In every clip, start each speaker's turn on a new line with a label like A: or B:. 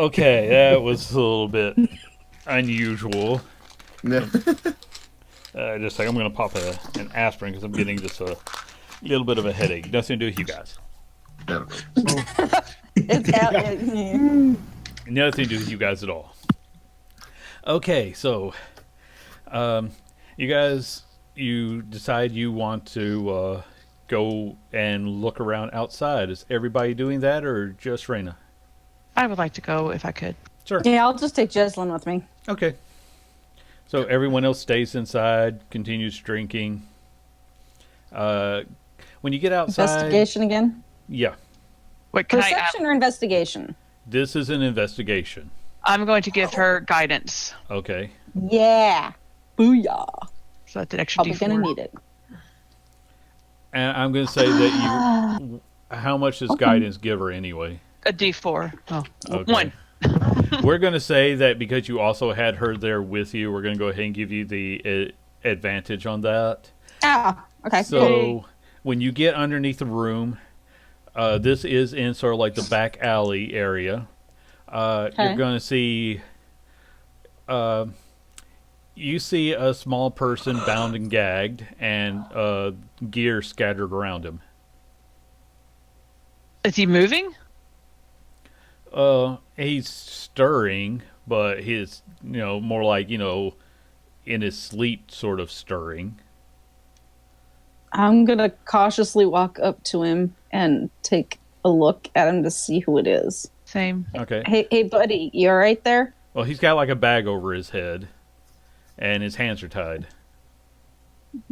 A: Okay, that was a little bit unusual. Just a second, I'm going to pop an aspirin because I'm getting just a little bit of a headache. Nothing to do with you guys.
B: It's out.
A: Nothing to do with you guys at all. Okay, so you guys, you decide you want to go and look around outside. Is everybody doing that or just Raina?
C: I would like to go if I could.
A: Sure.
B: Yeah, I'll just take Jeslyn with me.
A: Okay. So everyone else stays inside, continues drinking. When you get outside...
B: Investigation again?
A: Yeah.
C: Wait, can
B: Perception or investigation?
A: This is an investigation.
C: I'm going to give her guidance.
A: Okay.
B: Yeah. Booyah.
C: So that's an extra
B: Probably
C: D4.
B: going to need it.
A: And I'm going to say that you... How much does guidance give her anyway?
C: A D4. Oh,
A: Okay.
C: 1.
A: We're going to say that because you also had her there with you, we're going to go ahead and give you the advantage on that.
B: Ah, okay.
A: So when you get underneath the room, this is in sort of like the back alley area. You're going to see... you see a small person bound and gagged and gear scattered around him.
C: Is he moving?
A: He's stirring, but he's, more like, in his sleep sort of stirring.
B: I'm going to cautiously walk up to him and take a look at him to see who it is.
C: Same.
A: Okay.
B: Hey, buddy, you all right there?
A: Well, he's got like a bag over his head, and his hands are tied.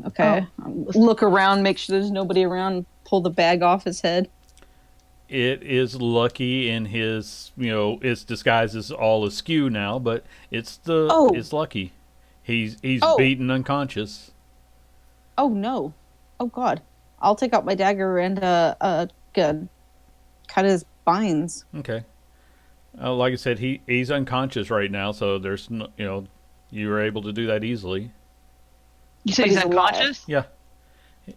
B: Okay. Look around, make sure there's nobody around, pull the bag off his head.
A: It is Lucky in his, its disguise is all askew now, but it's Lucky. He's beaten unconscious.
B: Oh, no. Oh, God. I'll take out my dagger and cut his spines.
A: Okay. Like I said, he's unconscious right now, so there's no, you were able to do that easily.
C: You said he's unconscious?
A: Yeah.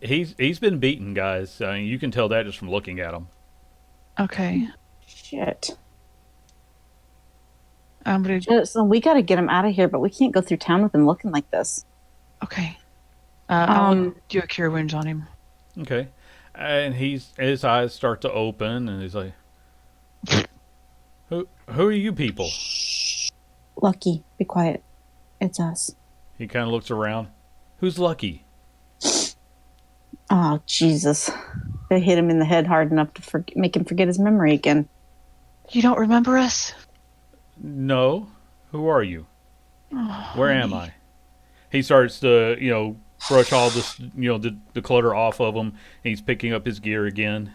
A: He's been beaten, guys. I mean, you can tell that just from looking at him.
C: Okay.
B: Shit.
C: So
B: we got to get him out of here, but we can't go through town with him looking like this.
C: Okay. I'll do a cure wounds on him.
A: Okay. And his eyes start to open, and he's like, Who are you people?
B: Lucky, be quiet. It's us.
A: He kind of looks around. Who's Lucky?
B: Oh, Jesus. They hit him in the head hard enough to make him forget his memory again.
C: You don't remember us?
A: No. Who are you?
C: Oh,
A: Where am I? He starts to, brush all this, the clutter off of him. And he's picking up his gear again.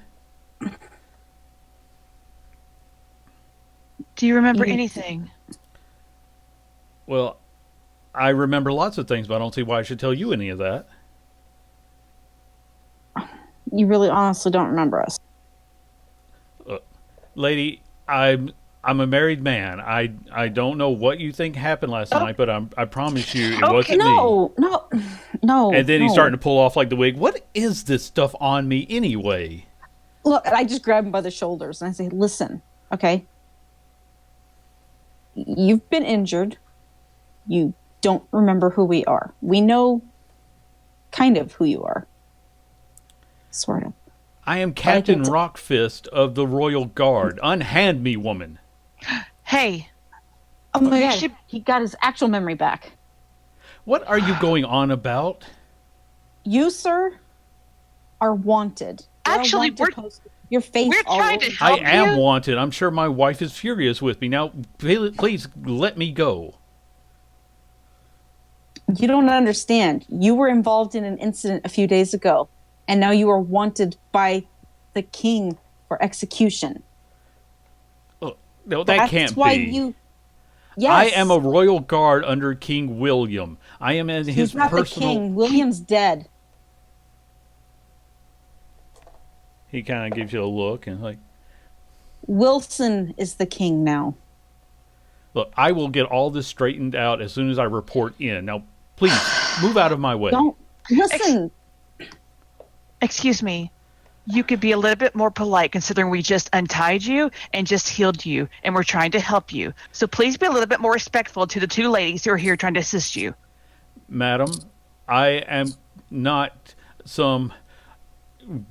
C: Do you remember anything?
A: Well, I remember lots of things, but I don't see why I should tell you any of that.
B: You really honestly don't remember us.
A: Lady, I'm a married man. I don't know what you think happened last night, but I promise you it wasn't me.
B: No.
A: And then he's starting to pull off like the wig. What is this stuff on me anyway?
B: Look, I just grab him by the shoulders and I say, listen, okay? You've been injured. You don't remember who we are. We know kind of who you are. Sort of.
A: I am Captain Rockfist of the Royal Guard. Unhand me, woman.
C: Hey.
B: Oh my God, he got his actual memory back.
A: What are you going on about?
B: You, sir, are wanted.
C: Actually,
B: your face.
C: We're trying to help you.
A: I am wanted. I'm sure my wife is furious with me. Now, please let me go.
B: You don't understand. You were involved in an incident a few days ago, and now you are wanted by the king for execution.
A: Oh, no, that can't
B: That's why
A: be.
B: you... Yes.
A: I am a royal guard under King William. I am in his
B: He's not
A: personal...
B: the king. William's dead.
A: He kind of gives you a look and like...
B: Wilson is the king now.
A: Look, I will get all this straightened out as soon as I report in. Now, please, move out of my way.
B: Don't... Listen.
C: Excuse me. you could be a little bit more polite considering we just untied you and just healed you, and we're trying to help you. So please be a little bit more respectful to the two ladies who are here trying to assist you.
A: Madam, I am not some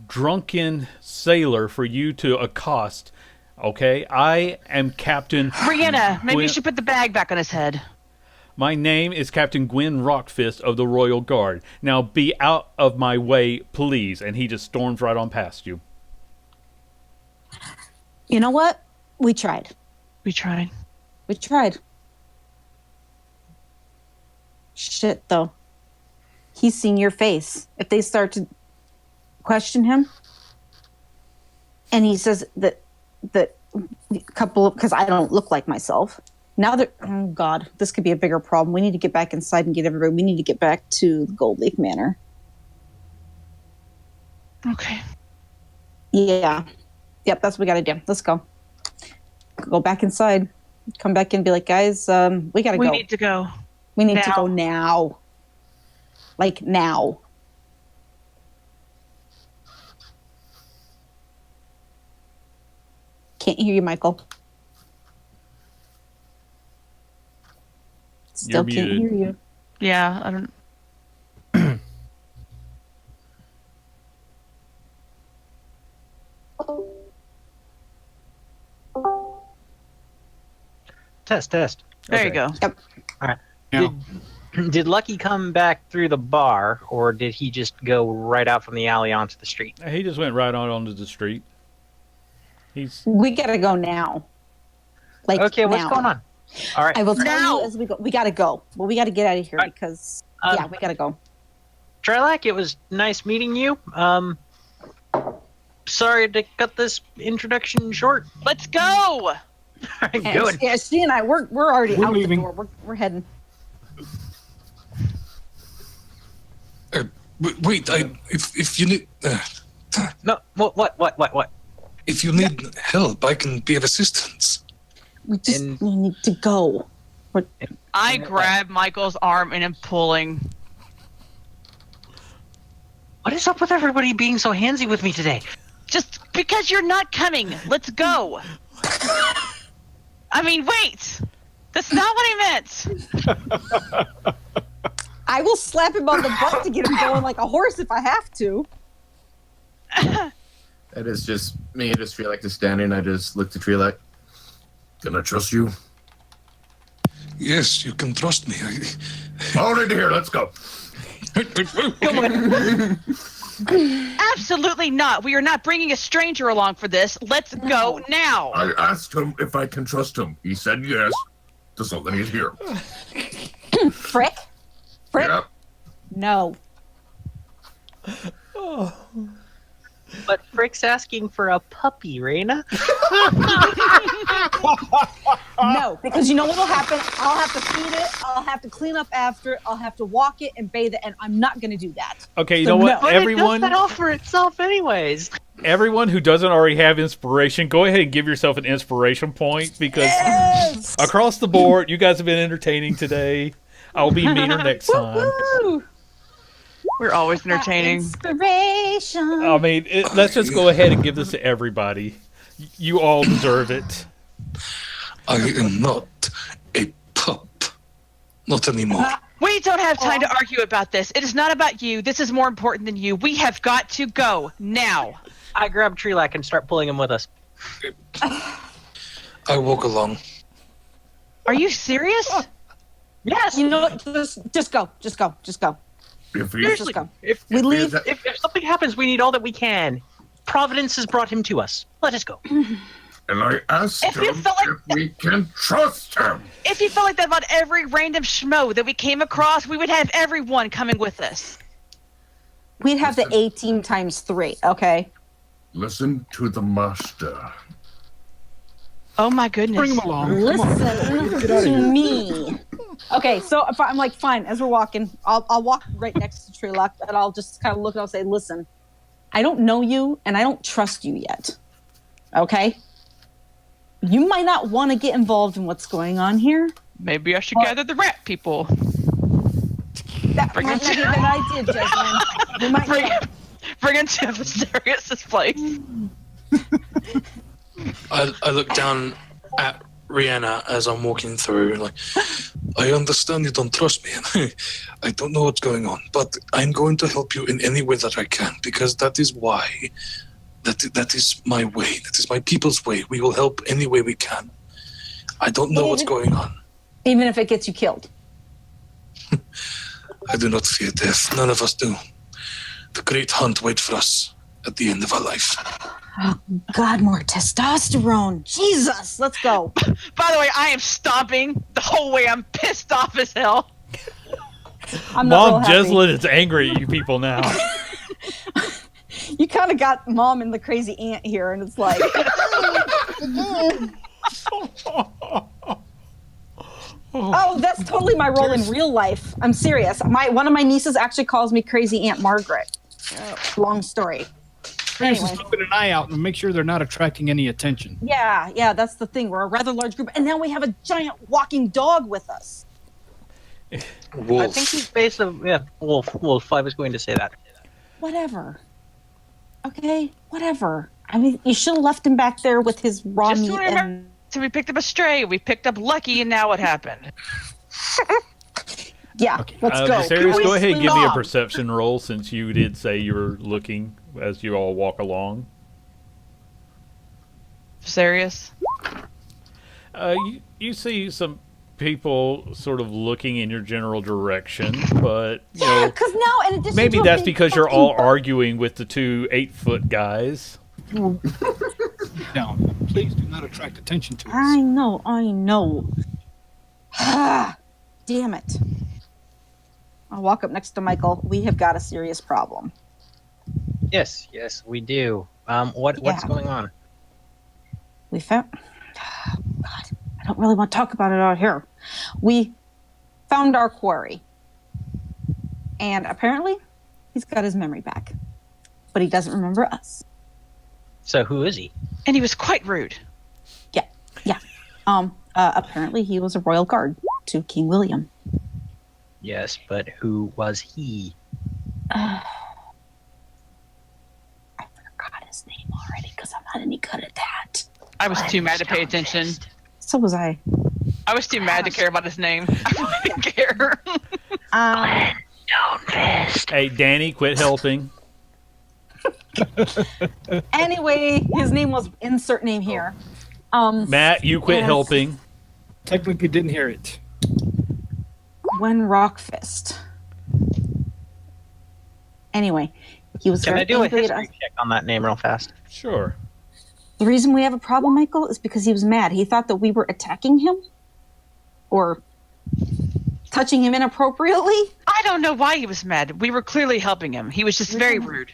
A: drunken sailor for you to accost. Okay, I am Captain.
C: Brianna, maybe
A: Gwyn-
C: you should put the bag back on his head.
A: My name is Captain Gwyn Rockfist of the Royal Guard. Now be out of my way, please. And he just storms right on past you.
B: You know what? We tried.
C: We tried.
B: We tried. Shit, though. He's seeing your face. If they start to question him, and he says that a couple of, because I don't look like myself. Now that, oh God, this could be a bigger problem. We need to get back inside and get everybody. We need to get back to the Gold Leaf Manor.
C: Okay.
B: Yeah. Yep, that's what we got to do. Let's go. Go back inside. Come back in and be like, guys, we got to go.
C: We need to go.
B: We need to
C: now.
B: go now. Like now. Can't hear you, Michael. Still
A: You're
B: can't
A: muted.
B: hear you.
C: Yeah, I don't.
D: Test.
C: There you
D: Okay.
C: go.
B: Yep.
D: All right.
E: Yeah.
D: Did Lucky come back through the bar, or did he just go right out from the alley onto the street?
A: He just went right on onto the street. He's
B: We gotta go now. Like
D: Okay, what's
B: now.
D: going on? All right.
B: I will tell
C: Now.
B: you as we go. We gotta go. Well, we gotta get out of here
D: Right.
B: because
D: Um,
B: yeah, we gotta go.
D: Trilak, it was nice meeting you. Sorry to cut this introduction short.
C: Let's go.
D: All right,
B: And
D: good.
B: yeah, she and I, we're already
E: We're
B: out
E: leaving.
B: the door. We're heading.
E: Wait, if you need
D: No, what?
E: if you need help, I can be of assistance.
B: We just
D: And-
B: we need to go.
C: I grab Michael's arm and am pulling.
D: What is up with everybody being so handsy with me today?
C: Just because you're not coming. Let's go. I mean, wait. That's not what I meant.
B: I will slap him on the butt to get him going like a horse if I have to.
F: That is just me. I just feel like just standing. I just look to Tree like, can I trust you?
E: Yes, you can trust me.
F: All right, here. Let's go.
C: Absolutely not. We are not bringing a stranger along for this. Let's go now.
F: I asked him if I can trust him. He said yes. Just let me hear.
B: Frick? Frick?
F: Yep.
B: No.
D: But Frick's asking for a puppy, Raina.
B: No, because you know what will happen? I'll have to feed it. I'll have to clean up after it. I'll have to walk it and bathe it, and I'm not going to do that.
A: okay. You
B: So
A: know what?
B: no.
D: But
A: Everyone,
D: it does that all for itself anyways.
A: everyone who doesn't already have inspiration, go ahead and give yourself an inspiration point because
B: Yes!
A: across the board, you guys have been entertaining today. I'll be meaner next time.
B: Woo-hoo!
C: We're always entertaining.
B: Inspiration.
A: I mean, let's just go ahead and give this to everybody. You all deserve it.
E: I am not a pup. Not anymore.
C: We don't have time to argue about this. It is not about you. This is more important than you. We have got to go now.
D: I grab Trilak and start pulling him with us.
E: I walk along.
C: Are you serious?
D: Yes.
B: You know what? Just go. Just go. Just go.
F: If he,
B: Let's just go.
D: If,
B: We leave.
D: if something happens, we need all that we can. Providence has brought him to us. Let us go.
F: and I asked
C: If you
F: him
C: feel like
F: if we can trust him.
C: If you felt like that about every random schmo that we came across, we would have everyone coming with us.
B: We'd have the A team times 3, okay?
F: Listen to the master.
C: Oh my goodness.
E: Bring him along. Come on.
B: Listen to me. Okay, so if I'm like, fine, as we're walking, I'll walk right next to Treelock and I'll just kind of look and I'll say, listen, I don't know you and I don't trust you yet. Okay? You might not want to get involved in what's going on here.
C: Maybe I should gather the rat people.
B: That
C: Bring
B: might
C: him
B: not be a good idea, Jasmine. We might
C: Bring
B: not.
C: bring him to Viserius's place.
E: I look down at Rihanna as I'm walking through, like, I understand you don't trust me. I don't know what's going on, but I'm going to help you in any way that I can, because that is why. That is my way. That is my people's way. We will help any way we can. I don't know what's going on.
B: Even if it gets you killed.
E: I do not fear death. None of us do. The great hunt waits for us at the end of our life.
B: Oh, God, more testosterone. Jesus, let's go.
C: By the way, I am stomping the whole way. I'm pissed off as hell.
B: I'm not
A: Mom
B: real happy.
A: Jeslyn is angry at you people now.
B: You kind of got Mom and the crazy aunt here, and it's like... Oh, that's totally my role in real life. I'm serious. One of my nieces actually calls me Crazy Aunt Margaret. Long story.
G: Parents
B: Anyway.
G: is keeping an eye out and make sure they're not attracting any attention.
B: Yeah, that's the thing. We're a rather large group, and now we have a giant walking dog with us.
E: Wolf.
D: I think he's basically wolf. Wolf. I was going to say that.
B: Whatever. Okay, whatever. I mean, you should have left him back there with his raw
C: Just
B: meat
C: remember,
B: and...
C: so we picked up a stray, we picked up Lucky, and now what happened?
B: Yeah, let's go.
A: Viserys, go ahead and give me a
B: Mom.
A: perception roll, since you did say you were looking as you all walk along.
C: Serious?
A: You see some people sort of looking in your general direction, but you know,
B: Because now, in addition
A: maybe
B: to a
A: that's
B: big
A: because you're
B: fucking
A: all
B: bird-
A: arguing with the two 8-foot guys.
G: Down. Please do not attract attention to us.
B: I know. Ah, damn it. I'll walk up next to Michael. We have got a serious problem.
D: Yes, we do. What's
B: Yeah.
D: going on?
B: We found... God, I don't really want to talk about it out here. We found our quarry. And apparently, he's got his memory back. But he doesn't remember us.
D: So who is he?
C: And he was quite rude.
B: Yeah. Apparently, he was a royal guard to King William.
D: Yes, but who was he?
B: I forgot his name already because I'm not any good at that.
C: I was too mad to pay attention.
B: So was I.
C: I was too mad to care about his name. I really didn't care.
A: Hey, Danny, quit helping.
B: Anyway, his name was insert name here.
A: Matt, you quit
B: Yes.
A: helping.
G: Technically didn't hear it.
B: Gwen Rockfist. Anyway, he was
D: Can
B: very
D: I do a
B: angry at
D: history
B: us.
D: check on that name real fast?
A: Sure.
B: The reason we have a problem, Michael, is because he was mad. He thought that we were attacking him or touching him inappropriately.
C: I don't know why he was mad. We were clearly helping him. He was just very rude.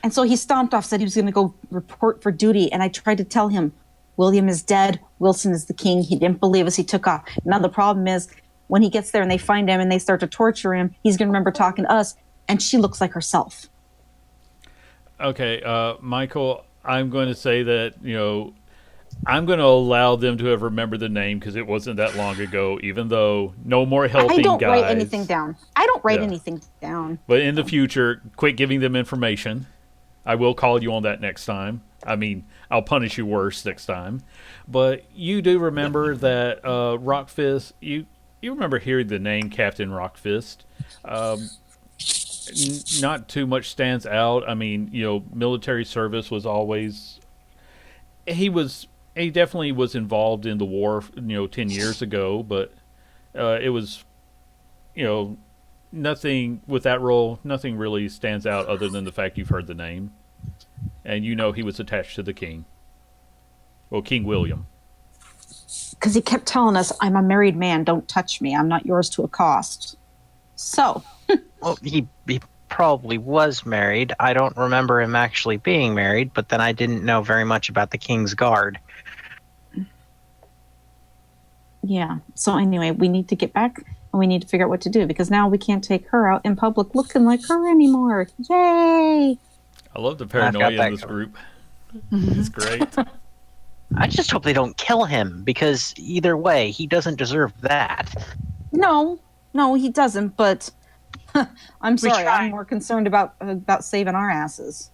B: And so he stomped off, said he was going to go report for duty. And I tried to tell him, William is dead. Wilson is the king. He didn't believe us. He took off. Now the problem is when he gets there and they find him and they start to torture him, he's going to remember talking to us. And she looks like herself.
A: Okay, Michael, I'm going to say that, I'm going to allow them to have remembered the name because it wasn't that long ago, even though no more helping
B: I don't
A: guys.
B: write anything down. I don't write
A: Yeah.
B: anything down.
A: But in the future, quit giving them information. I will call you on that next time. I mean, I'll punish you worse next time. But you do remember that Rockfist, you remember hearing the name Captain Rockfist. Not too much stands out. I mean, military service was always... He definitely was involved in the war, 10 years ago, but it was, nothing with that role, nothing really stands out other than the fact you've heard the name. And he was attached to the king. Well, King William.
B: Because he kept telling us, I'm a married man. Don't touch me. I'm not yours to accost. So,
D: Well, he probably was married. I don't remember him actually being married, but then I didn't know very much about the King's Guard.
B: yeah. So anyway, we need to get back and we need to figure out what to do because now we can't take her out in public looking like her anymore. Yay!
A: I love the
D: I've got
A: paranoia
D: that
A: in this
D: covered.
A: group. It's great.
D: I just hope they don't kill him, because either way, he doesn't deserve that.
B: No, he doesn't. But I'm
C: We
B: sorry.
C: tried.
B: I'm more concerned about saving our asses.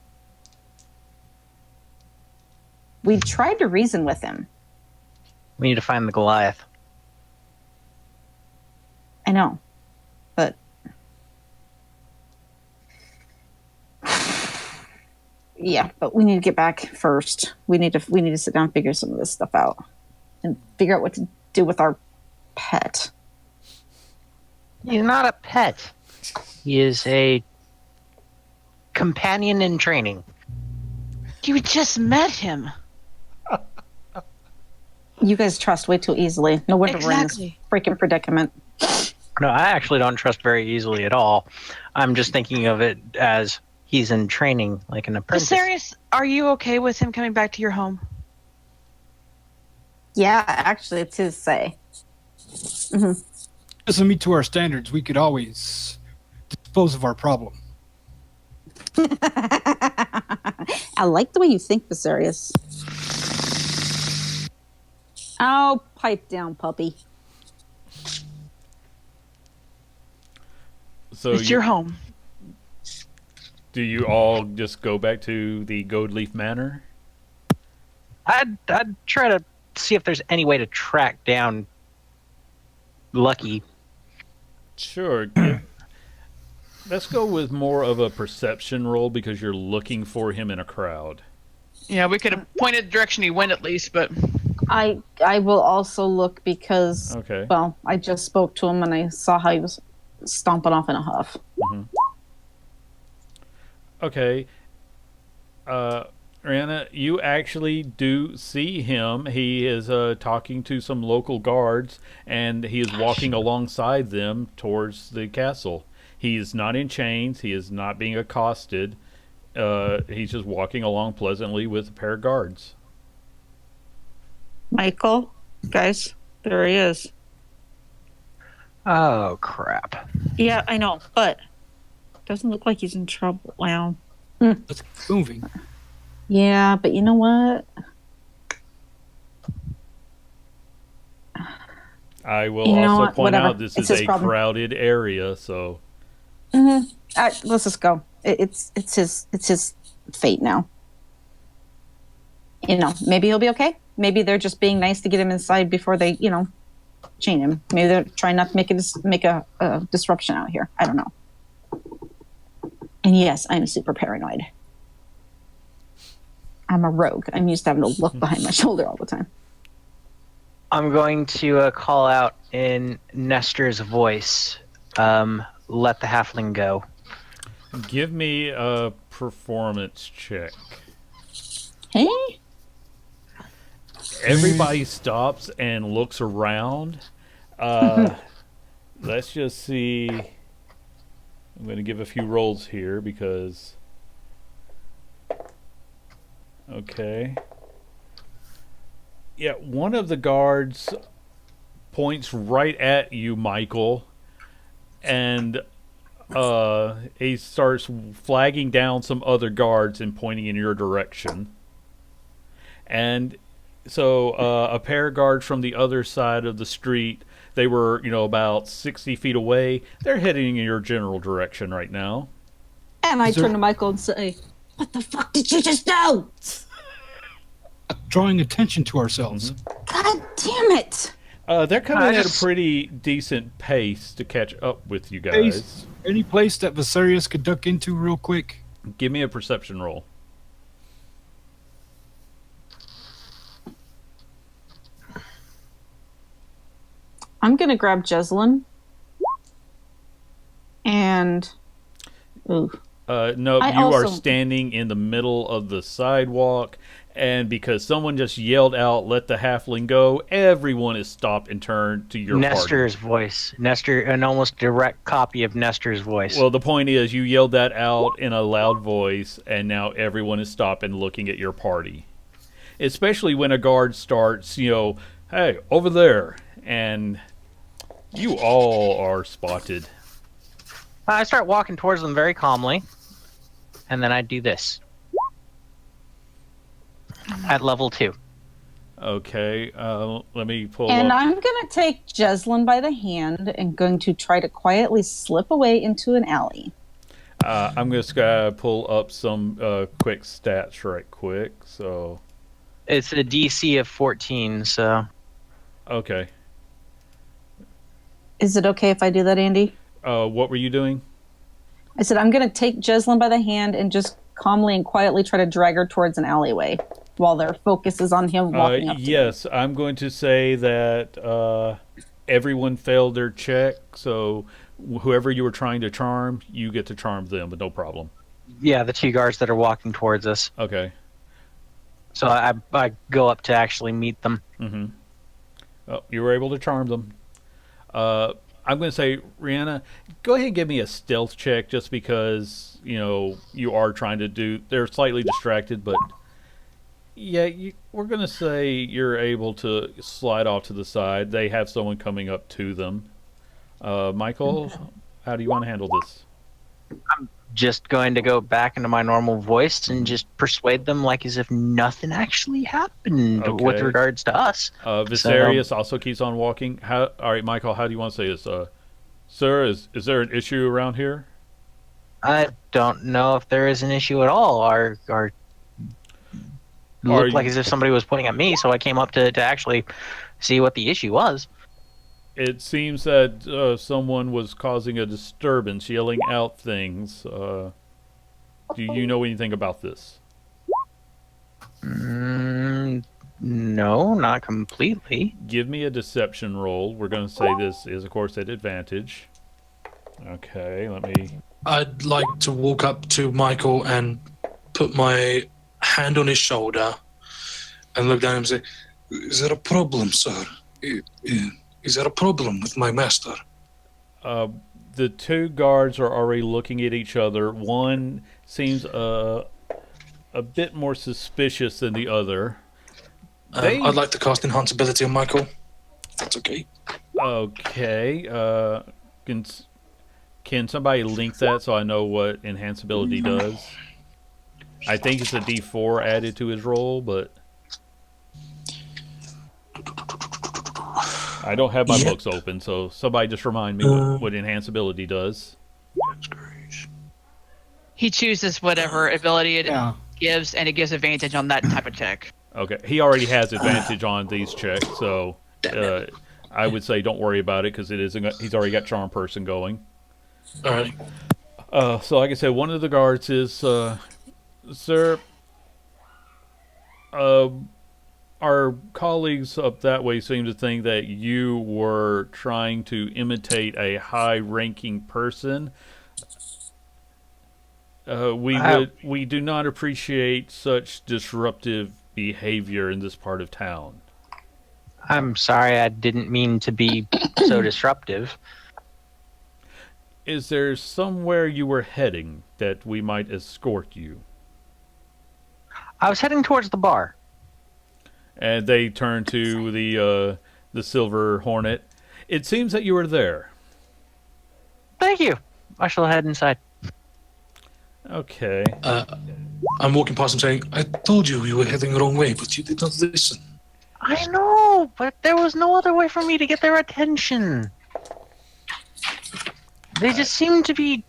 B: We tried to reason with him.
D: We need to find the Goliath.
B: I know, but yeah, but we need to get back first. We need to sit down and figure some of this stuff out and figure out what to do with our pet.
D: He's not a pet. He is a companion in training.
C: You just met him.
B: You guys trust way too easily. No wonder we're in this
C: Exactly.
B: freaking predicament.
D: No, I actually don't trust very easily at all. I'm just thinking of it as he's in training, like an apprentice.
C: Serious? Are you okay with him coming back to your home?
B: Yeah, actually, it's his say.
G: Doesn't meet to our standards. We could always dispose of our problem.
B: I like the way you think, Viserius. Oh, pipe down, puppy.
A: So
C: It's your home.
A: do you all just go back to the Goldleaf Manor?
D: I'd try to see if there's any way to track down Lucky.
A: Sure. Let's go with more of a perception roll because you're looking for him in a crowd.
C: Yeah, we could have pointed the direction he went at least, but
B: I will also look because,
A: Okay.
B: well, I just spoke to him and I saw how he was stomping off in a huff.
A: Okay. Rihanna, you actually do see him. He is talking to some local guards, and he is walking alongside them towards the castle. He is not in chains. He is not being accosted. He's just walking along pleasantly with a pair of guards.
B: Michael, guys, there he is.
D: Oh, crap.
B: Yeah, I know, but doesn't look like he's in trouble. Well,
G: Let's keep moving.
B: yeah, but you know what?
A: I will
B: You know
A: also
B: what?
A: point
B: Whatever.
A: out this
B: It's
A: is
B: his
A: a
B: problem.
A: crowded area, so
B: Let's just go. It's his fate now. You know, maybe he'll be okay. Maybe they're just being nice to get him inside before they, chain him. Maybe they're trying not to make a disruption out here. I don't know. And yes, I'm super paranoid. I'm a rogue. I'm used to having to look behind my shoulder all the time.
D: I'm going to call out in Nestor's voice. Let the halfling go.
A: give me a performance check.
B: Hey?
A: Everybody stops and looks around. Let's just see. I'm going to give a few rolls here because... Okay. Yeah, one of the guards points right at you, Michael, and he starts flagging down some other guards and pointing in your direction. And so a pair of guards from the other side of the street, they were, about 60 feet away. They're heading in your general direction right now.
B: And I
G: Is there-
B: turn to Michael and say, "What the fuck did you just do?
G: Drawing attention to ourselves.
B: God damn it!"
A: They're coming
D: I
A: at
D: just-
A: a pretty decent pace to catch up with you guys.
G: Any place that Viserius could duck into real quick?
A: Give me a perception roll.
B: I'm gonna grab Jeslyn. And ooh.
A: No,
B: I
A: you are
B: also-
A: standing in the middle of the sidewalk, and because someone just yelled out, "Let the halfling go," everyone is stopped and turned to your
D: Nestor's voice. Nestor, an almost direct copy of Nestor's voice.
A: party. Well, the point is, you yelled that out in a loud voice, and now everyone is stopped and looking at your party. Especially when a guard starts, "Hey, over there," and you all are spotted.
D: I start walking towards them very calmly, and then I do this. At level 2.
A: Okay, let me pull
B: And
A: up.
B: I'm going to take Jeslyn by the hand and going to try to quietly slip away into an alley.
A: I'm just gonna pull up some quick stats right quick. So,
D: It's a DC of 14, so
A: okay.
B: Is it okay if I do that, Andy?
A: What were you doing?
B: I said I'm going to take Jeslyn by the hand and just calmly and quietly try to drag her towards an alleyway while their focus is on him walking up to them.
A: Yes, I'm going to say that everyone failed their check. So, whoever you were trying to charm, you get to charm them, but no problem.
D: yeah, the 2 guards that are walking towards us.
A: Okay.
D: So I go up to actually meet them.
A: Mm-hmm. Oh, you were able to charm them. I'm going to say, Rihanna, go ahead and give me a stealth check just because, you are trying to do... They're slightly distracted, but... Yeah, we're going to say you're able to slide off to the side. They have someone coming up to them. Michael, how do you want to handle this?
D: Just going to go back into my normal voice and just persuade them like as if nothing actually happened with
A: Okay.
D: regards to us.
A: Viserius also keeps on walking. All right, Michael, how do you want to say this? Sir, is there an issue around here?
D: I don't know if there is an issue at all. Our looked like as if somebody was pointing at me, so I came up to actually see what the issue was.
A: It seems that someone was causing a disturbance, yelling out things. Do you know anything about this?
D: No, not completely.
A: Give me a deception roll. We're going to say this is, of course, at advantage. Okay, let me...
E: I'd like to walk up to Michael and put my hand on his shoulder and look down at him and say, "Is there a problem, sir? Is there a problem with my master?"
A: The 2 guards are already looking at each other. One seems a bit more suspicious than the other.
E: I'd like to cast Enhance Ability on Michael. If that's okay.
A: Okay. Can somebody link that so I know what enhanceability does? I think it's a D4 added to his roll, but I don't have my books open, so somebody just remind me what enhanceability does.
E: That's great.
C: He chooses whatever ability it
G: Yeah.
C: gives, and it gives advantage on that type of check.
A: Okay, he already has advantage on these checks, so I would say don't worry about it because he's already got Charm Person going.
E: All right.
A: So like I said, one of the guards is, sir, our colleagues up that way seem to think that you were trying to imitate a high-ranking person. We do not appreciate such disruptive behavior in this part of town.
D: I'm sorry, I didn't mean to be so disruptive.
A: Is there somewhere you were heading that we might escort you?
D: I was heading towards the bar.
A: And they turn to the Silver Hornet. It seems that you were there.
D: Thank you. I shall head inside.
A: Okay.
E: I'm walking past him saying, "I told you you were heading the wrong way, but you did not listen."
D: I know, but there was no other way for me to get their attention. They just seem to be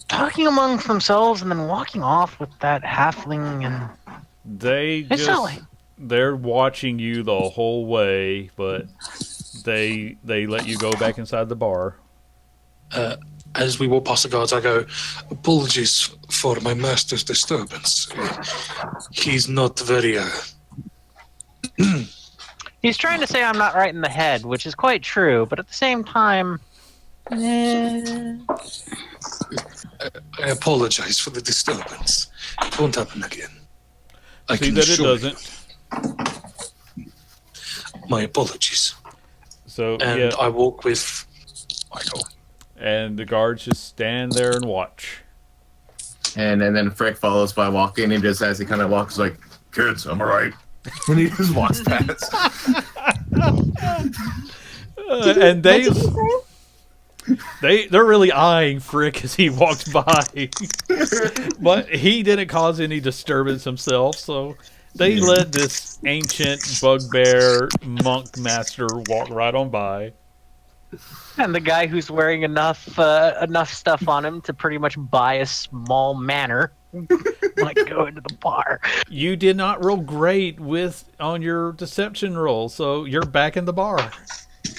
D: talking amongst themselves and then walking off with that halfling and...
A: They're watching you the whole way, but they let you go back inside the bar.
E: As we walk past the guards, I go, "Apologies for my master's disturbance. He's not very...
D: He's trying to say I'm not right in the head, which is quite true, but at the same time...
E: I apologize for the disturbance. It won't happen again. I
A: See
E: can
A: that it
E: assure you.
A: doesn't.
E: My apologies.
A: So
E: And
A: yeah,
E: I walk with Michael.
A: and the guards just stand there and watch.
F: And then Frick follows by walking, and just as he kind of walks, like, "Kids, I'm alright." And he just walks past.
A: And they're really eyeing Frick as he walks by. But he didn't cause any disturbance himself, so They let this ancient bugbear monk master walk right on by.
D: And the guy who's wearing enough stuff on him to pretty much buy a small manor, like go into the bar.
A: You did not roll great on your deception roll, so you're back in the bar.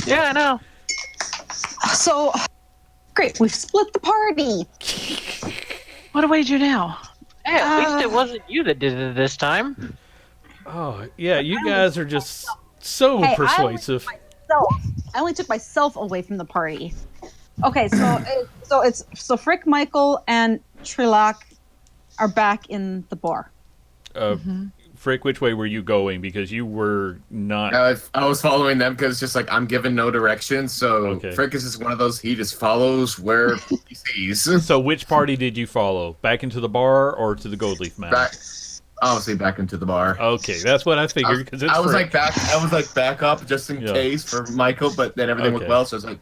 D: Yeah, I know.
B: So, great. We've split the party.
C: What do we do now?
D: Hey, at least it wasn't you that did it this time.
A: Oh, yeah, you guys are just so
B: Hey,
A: persuasive.
B: I only took myself away from the party. Okay, so Frick, Michael, and Trilak are back in the bar.
A: Frick, which way were you going? Because you were not...
F: I was following them because just like I'm given no direction. So
A: Okay.
F: Frick is just one of those. He just follows where he sees.
A: So which party did you follow? Back into the bar or to the Gold Leaf Manor?
F: Back, obviously back into the bar.
A: Okay, that's what I figured, because it's
F: I was
A: Frick.
F: like back up just in
A: Yeah.
F: case for Michael, but then everything
A: Okay.
F: went well, so I was like,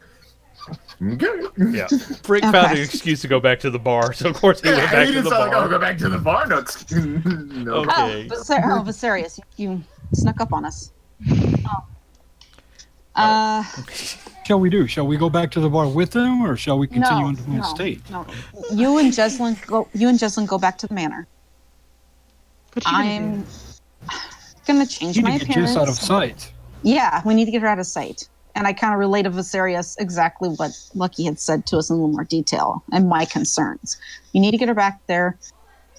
F: okay.
A: Yeah, Frick found an excuse to go back to the bar, so of course he went back
F: he
A: to the
F: just like,
A: bar.
F: oh, go back to the bar. No, no.
A: Okay.
B: Viserius, you snuck up on us.
G: Shall we do? Shall we go back to the bar with them, or shall we continue on to my estate?
B: No. You and Jeslyn go back to the manor.
C: What you gonna do?
B: I'm gonna change
G: We
B: my
G: need to get
B: appearance.
G: Jess out of sight.
B: Yeah, we need to get her out of sight. And I kind of relate to Viserius exactly what Lucky had said to us in a little more detail and my concerns. You need to get her back there.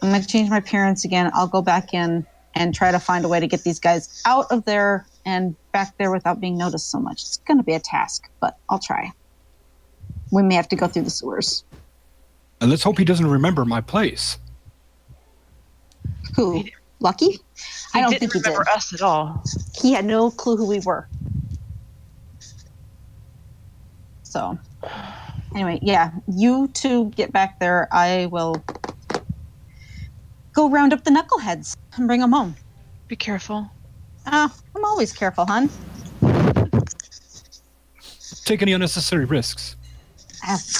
B: I'm going to change my appearance again. I'll go back in and try to find a way to get these guys out of there and back there without being noticed so much. It's going to be a task, but I'll try. We may have to go through the sewers.
G: And let's hope he doesn't remember my place.
B: Who? Lucky? I don't
C: didn't
B: think he did.
C: remember us at all.
B: He had no clue who we were. So, anyway, yeah, you two get back there. I will go round up the knuckleheads and bring them home.
C: Be careful.
B: I'm always careful, hon.
G: Take any unnecessary risks.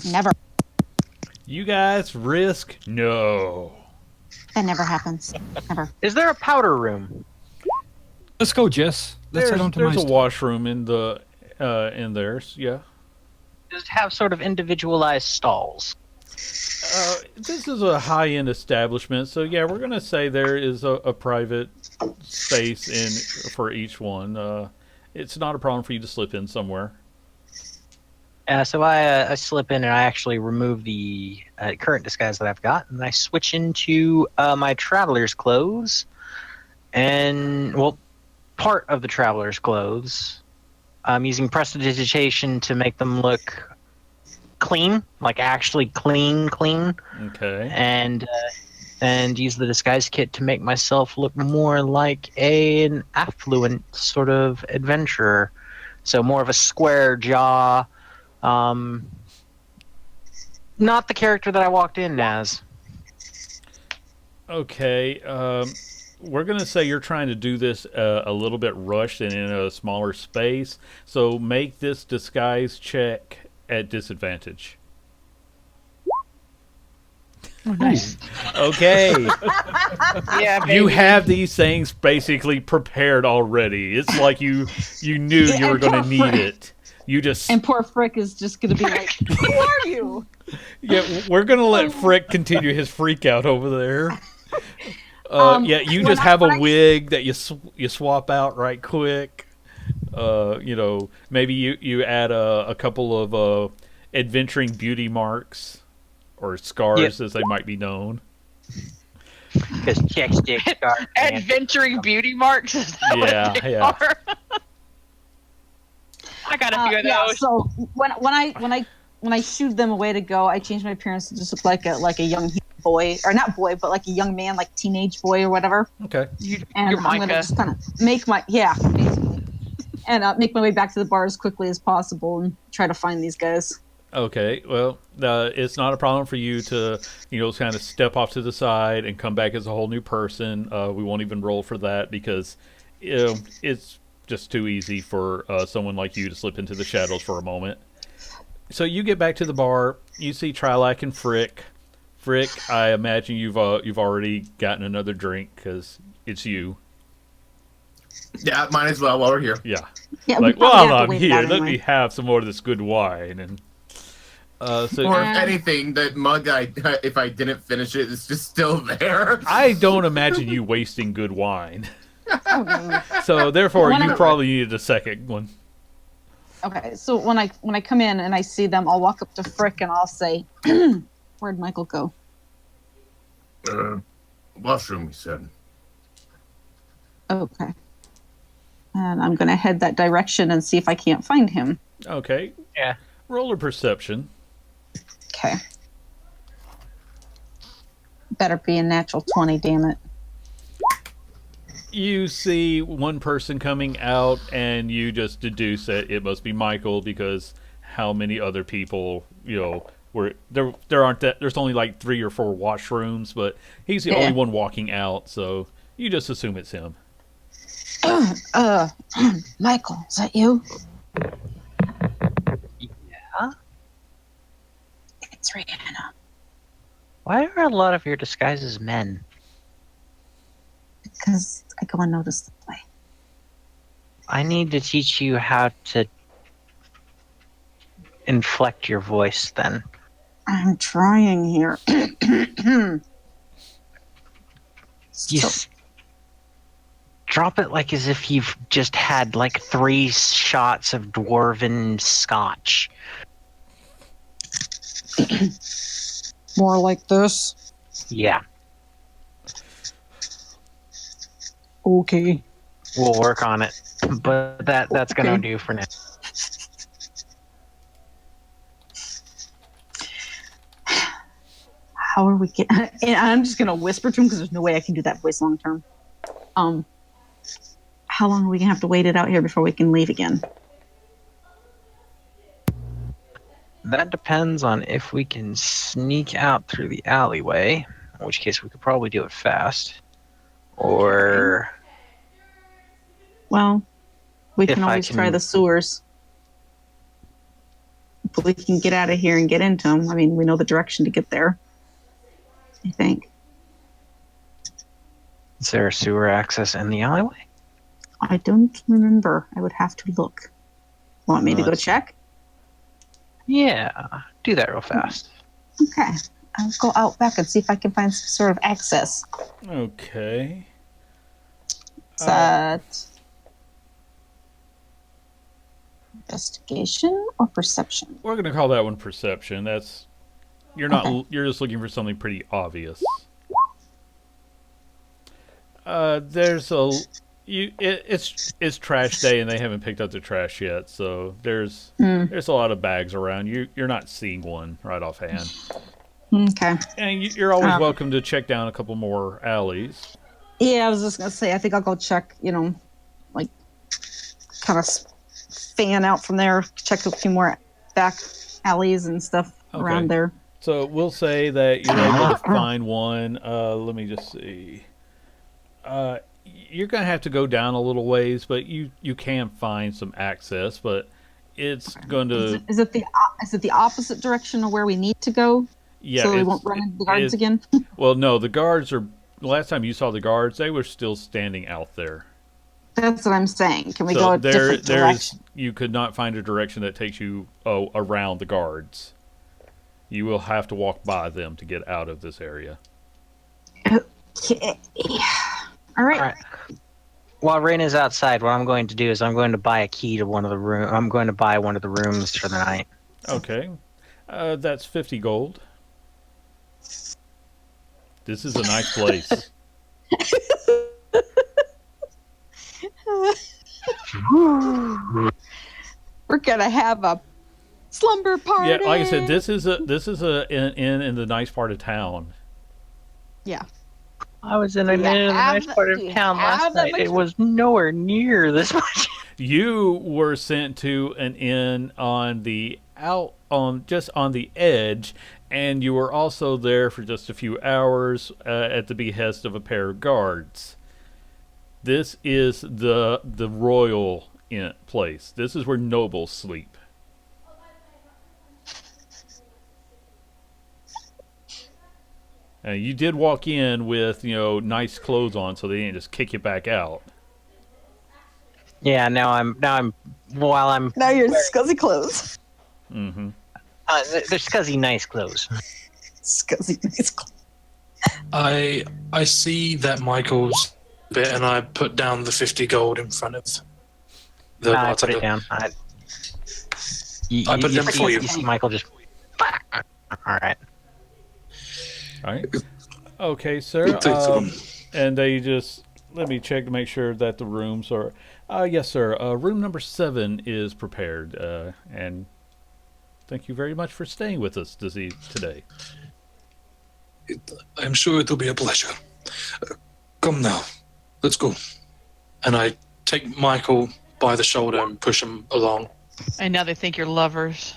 B: Never.
A: You guys risk? No.
B: That never happens. Never.
D: Is there a powder room?
G: Let's go, Jess. Let's head on to my
A: There's a
G: estate.
A: washroom in theirs, yeah.
D: Does it have sort of individualized stalls?
A: This is a high-end establishment, so yeah, we're gonna say there is a private space for each one. It's not a problem for you to slip in somewhere.
D: So I slip in and I actually remove the current disguise that I've got, and I switch into my traveler's clothes, and well, part of the traveler's clothes. I'm using prestidigitation to make them look clean, like actually clean,
A: Okay.
D: and use the disguise kit to make myself look more like an affluent sort of adventurer. So more of a square jaw. Not the character that I walked in as.
A: Okay. We're going to say you're trying to do this a little bit rushed and in a smaller space, so make this disguise check at disadvantage.
C: Oh, nice.
A: Okay.
D: Yeah,
A: You have these things basically prepared already. It's like you knew you were going to need it. You just...
B: And poor Frick is just going to be like, who are you?
A: Yeah, we're going to let Frick continue his freak out over there. Yeah, you just have a wig that you swap out right quick. Maybe you add a couple of adventuring beauty marks or scars, as they might be known.
D: Because chapstick scarf.
C: Adventuring beauty marks. Is that
A: Yeah,
C: what they
A: yeah.
C: are? I got a few of those.
B: Yeah, so when I shooed them away to go, I changed my appearance to just look like a young boy, or not boy, but like a young man, like teenage boy or whatever.
A: Okay.
B: And
C: You're
B: I'm
C: Micah.
B: gonna just kind of make basically, and make my way back to the bar as quickly as possible and try to find these guys.
A: Okay, well, it's not a problem for you to, kind of step off to the side and come back as a whole new person. We won't even roll for that because it's just too easy for someone like you to slip into the shadows for a moment. So you get back to the bar. You see Trilak and Frick. Frick, I imagine you've already gotten another drink because it's you.
F: Yeah, might as well while we're here.
A: Yeah.
B: Yeah,
A: Like,
B: we probably
A: while
B: have to
A: I'm
B: wait it
A: here,
B: out
A: let
B: anyway.
A: me have some more of this good wine. And so
F: Or if anything, that mug, if I didn't finish it, it's just still there.
A: I don't imagine you wasting good wine.
B: Oh, no.
A: So therefore,
B: When
A: you
B: I-
A: probably needed a second one.
B: Okay, so when I come in and I see them, I'll walk up to Frick and I'll say, "Where'd Michael go?"
F: Washroom, he said.
B: Okay. And I'm gonna head that direction and see if I can't find him.
A: Okay.
D: Yeah.
A: Roll a perception.
B: Okay. Better be a natural 20, damn it.
A: You see one person coming out, and you just deduce that it must be Michael because how many other people, were there? There aren't that. There's only like 3 or 4 washrooms, but he's the
B: Yeah.
A: only one walking out, so you just assume it's him.
B: Michael, is that you?
D: Yeah?
B: It's Rihanna.
D: Why are a lot of your disguises men?
B: Because I go unnoticed that way.
D: I need to teach you how to inflect your voice then.
B: I'm trying here.
D: You drop it like as if you've just had like 3 shots of dwarven scotch.
B: More like this.
D: Yeah,
B: Okay.
D: we'll work on it. But that's gonna
B: Okay.
D: do for now.
B: How are we getting? And I'm just gonna whisper to him because there's no way I can do that voice long term. How long are we gonna have to wait it out here before we can leave again?
D: That depends on if we can sneak out through the alleyway, in which case we could probably do it fast. Or
B: Well, we
D: If
B: can
D: I
B: always try
D: can-
B: the sewers. If we can get out of here and get into them, I mean, we know the direction to get there. I think.
D: is there a sewer access in the alleyway?
B: I don't remember. I would have to look. Want me to go
D: Let's-
B: check?
D: Yeah, do that real fast.
B: Okay. I'll go out back and see if I can find some sort of access.
A: Okay.
B: Is that investigation or perception?
A: We're gonna call that one perception. That's you're not. You're just looking for something pretty obvious. There's a it's trash day and they haven't picked up the trash yet, so there's a lot of bags around. You're not seeing one right offhand,
B: Okay.
A: and you're always welcome to check down a couple more alleys.
B: Yeah, I was just gonna say. I think I'll go check. Like, kind of fan out from there. Check a few more back alleys and stuff
A: Okay.
B: around there.
A: So we'll say that you're able to find one. Let me just see. You're gonna have to go down a little ways, but you can find some access. But it's going to
B: Is it the opposite direction of where we need to go?
A: yeah.
B: so we
A: it's-
B: won't run into the guards
A: it-
B: again.
A: Well, no, the guards are. The last time you saw the guards, they were still standing out there.
B: That's what I'm saying. Can we
A: So
B: go a different direction?
A: you could not find a direction that takes you around the guards. You will have to walk by them to get out of this area.
B: Okay. All right.
D: All right. While Rain is outside, what I'm going to do is I'm going to buy a key to one of the room. I'm going to buy one of the rooms for the night.
A: Okay, that's 50 gold. This is a nice place.
B: We're gonna have a slumber party.
A: Yeah, like I said, this is an inn in the nice part of town.
B: Yeah.
D: I was in
B: Do
D: a
B: you
D: nice
B: have
D: part
B: the-
D: of
B: do you
D: town
B: have
D: last
B: that
D: night.
B: much-
D: It was nowhere near this much.
A: You were sent to an inn on the just on the edge, and you were also there for just a few hours at the behest of a pair of guards. This is the royal inn place. This is where nobles sleep. You did walk in with nice clothes on, so they didn't just kick you back out.
D: Yeah, now I'm while I'm
B: Now you're in scuzzy clothes.
A: Mm-hmm.
D: they're scuzzy nice clothes.
B: Scuzzy nice clothes.
E: I see that Michael's bit, and I put down the 50 gold in front of the
D: I put
E: bartender.
D: it down.
E: I put it down before you.
D: You see Michael just. All right.
A: All right. Okay, sir. And they just let me check to make sure that the rooms are. Yes, sir. Room number 7 is prepared. And thank you very much for staying with us today.
E: I'm sure it'll be a pleasure. Come now, let's go. And I take Michael by the shoulder and push him along.
C: And now they think you're lovers.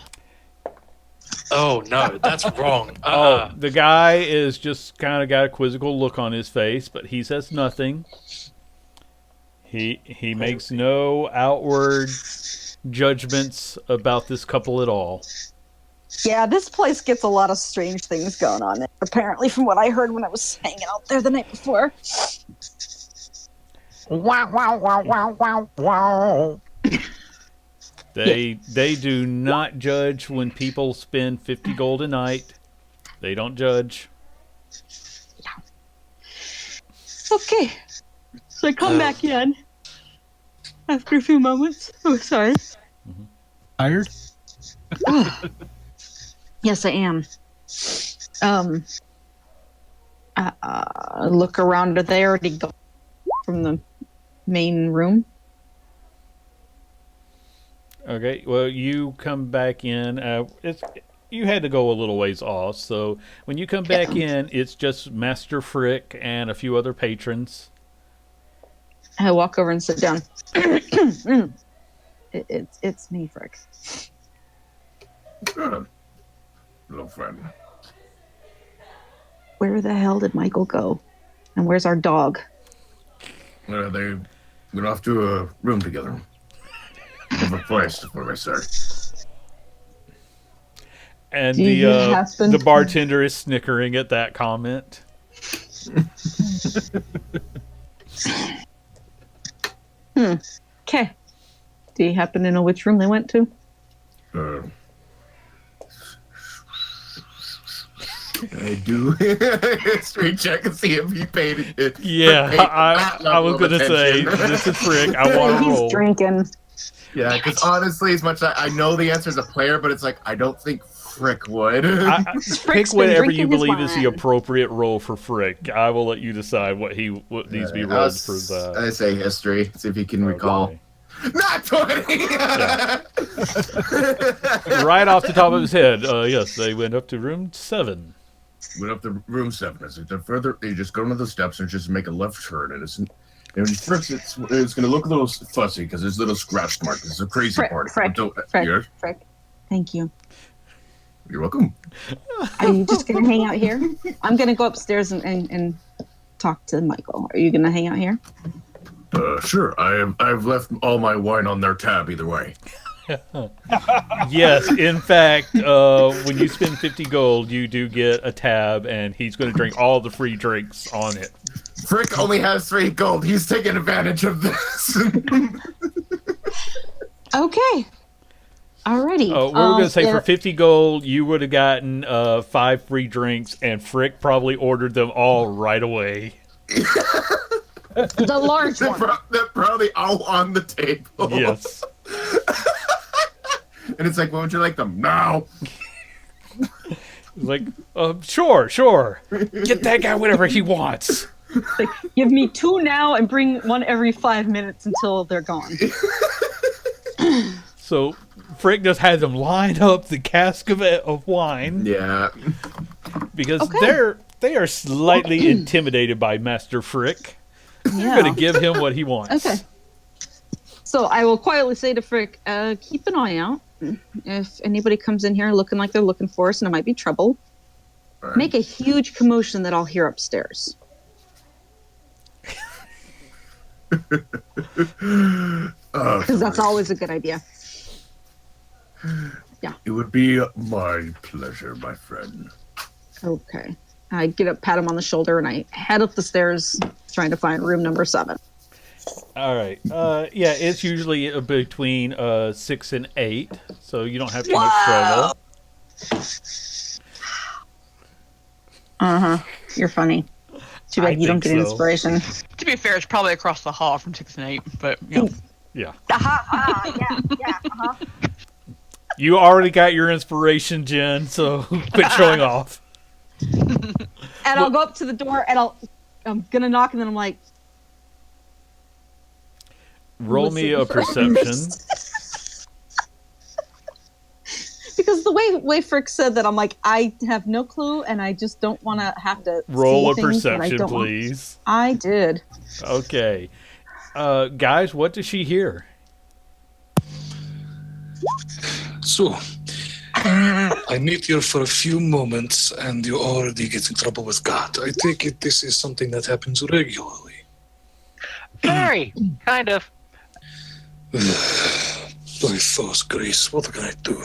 E: Oh no, that's wrong.
A: Oh, the guy is just kind of got a quizzical look on his face, but he says nothing. He makes no outward judgments about this couple at all.
B: Yeah, this place gets a lot of strange things going on. Apparently, from what I heard when I was hanging out there the night before.
D: Wow! Wow! Wow! Wow! Wow! Wow!
A: They do not judge when people spend 50 gold a night. They don't judge.
B: Okay. So I come back in after a few moments. Oh, sorry.
G: Tired?
B: Yes, I am. Look around. Are they already gone from the main room?
A: Okay, well, you come back in. You had to go a little ways off, so when you come back in, it's just Master Frick and a few other patrons.
B: I walk over and sit down. It's me, Frick.
F: Good. Little friend.
B: Where the hell did Michael go? And where's our dog?
F: They went off to a room together. Overpriced, what I say.
A: And
B: Do you happen-
A: the bartender is snickering at that comment.
B: Okay. Do you happen to know which room they went to?
F: I do. Street check and see if he paid it.
A: Yeah, I was going to say, this is Frick. I want to roll.
B: He's drinking.
F: Yeah, because honestly, as much as I know the answer as a player, but it's like, I don't think Frick would.
A: Pick whatever you believe is the appropriate role for Frick. I will let you decide what needs to be rolled for that.
F: I say history. See if he can recall. Not 20!
A: Yeah. Right off the top of his head, yes, they went up to room 7.
F: Went up to room 7. As they further, you just go to the steps and just make a left turn, and it's. And first, it's going to look a little fussy because there's little scratch marks. It's a crazy part.
B: Frick. Thank you.
F: You're welcome.
B: Are you just going to hang out here? I'm going to go upstairs and talk to Michael. Are you going to hang out here?
F: Sure. I've left all my wine on their tab either way.
A: Yes, in fact, when you spend 50 gold, you do get a tab, and he's going to drink all the free drinks on it.
F: Frick only has 3 gold. He's taking advantage of this.
B: Okay. Alrighty.
A: We're going to say for 50 gold, you would have gotten 5 free drinks, and Frick probably ordered them all right away.
B: The large one.
F: They're probably all on the table.
A: Yes.
F: And it's like, what would you like them? Now.
A: Like, sure. Get that guy whatever he wants.
B: Like, give me 2 now and bring 1 every 5 minutes until they're gone.
A: So Frick just has them line up the cask of wine.
F: Yeah.
A: Because they are slightly intimidated by Master Frick. You're going to give him what he wants.
B: Okay. So I will quietly say to Frick, keep an eye out. If anybody comes in here looking like they're looking for us and it might be trouble, make a huge commotion that I'll hear upstairs. Because that's always a good idea. Yeah.
F: It would be my pleasure, my friend.
B: Okay. I get up, pat him on the shoulder, and I head up the stairs trying to find room number 7.
A: All right. Yeah, it's usually between 6 and 8, so you don't have too much trouble.
B: You're funny. Too bad
A: I
B: you don't
A: think
B: get
A: so.
B: inspiration.
C: To be fair, it's probably across the hall from 6 and 8, but you know.
A: Yeah.
B: Yeah.
A: You already got your inspiration, Jen, so quit showing off.
B: And I'll go up to the door and I'm gonna knock and then I'm like,
A: Roll me a
B: listen
A: perception.
B: because the way Frick said that, I'm like, I have no clue and I just don't want to have to
A: Roll a
B: see things that I
A: perception,
B: don't want.
A: please.
B: I did.
A: Okay. Guys, what does she hear?
E: So, I meet you for a few moments and you already get in trouble with God. I take it this is something that happens regularly.
D: Very, kind of.
E: By God's grace, what can I do?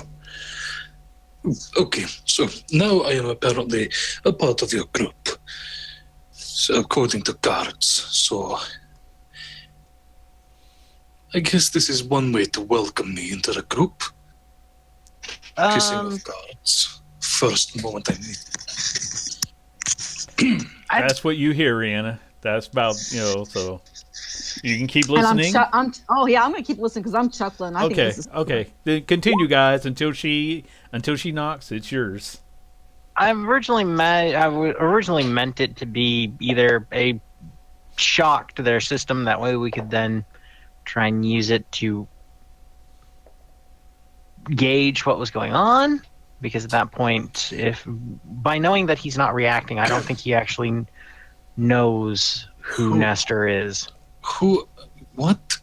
E: Okay, so now I am apparently a part of your group. So according to guards, so I guess this is one way to welcome me into the group. Kissing of guards. First moment I meet.
A: That's what you hear, Rihanna. That's about, so you can keep
B: And
A: listening.
B: I'm gonna keep listening because I'm chuckling. I think
A: Okay,
B: this is
A: okay. Then continue, guys, until she knocks. It's yours.
D: I originally meant it to be either a shock to their system. That way we could then try and use it to gauge what was going on. Because at that point, if by knowing that he's not reacting, I don't think he actually knows who Nestor is.
E: Who? What?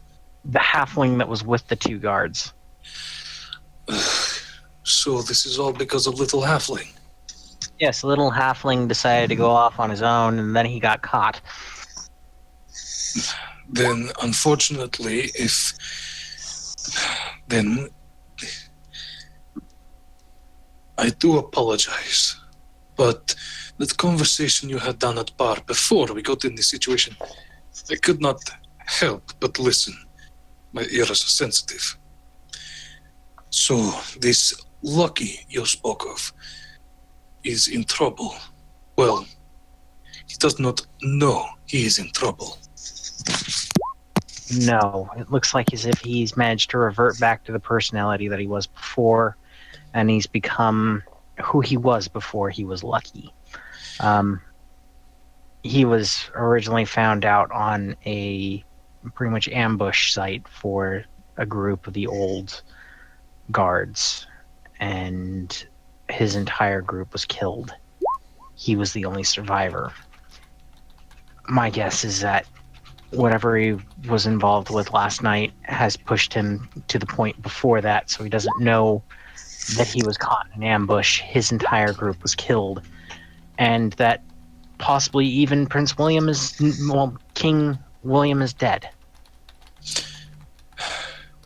D: The halfling that was with the two guards.
E: So this is all because of little halfling.
D: Yes, little halfling decided to go off on his own, and then he got caught.
E: Then, unfortunately, then I do apologize, but that conversation you had down at bar before we got in this situation, I could not help but listen. My ears are sensitive. So this Lucky you spoke of is in trouble. Well, he does not know he is in trouble.
D: No, it looks like as if he's managed to revert back to the personality that he was before, and he's become who he was before he was Lucky. He was originally found out on a pretty much ambush site for a group of the old guards, and his entire group was killed. He was the only survivor. My guess is that whatever he was involved with last night has pushed him to the point before that, so he doesn't know that he was caught in an ambush. His entire group was killed, and that possibly even King William is dead.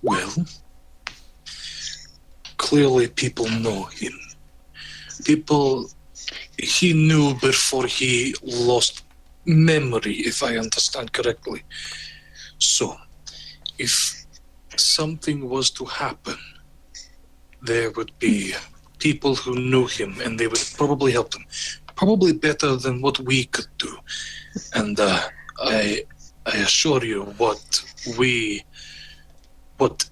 E: Well, clearly people know him. He knew before he lost memory, if I understand correctly. So, if something was to happen, there would be people who knew him and they would probably help him. Probably better than what we could do. And I assure you what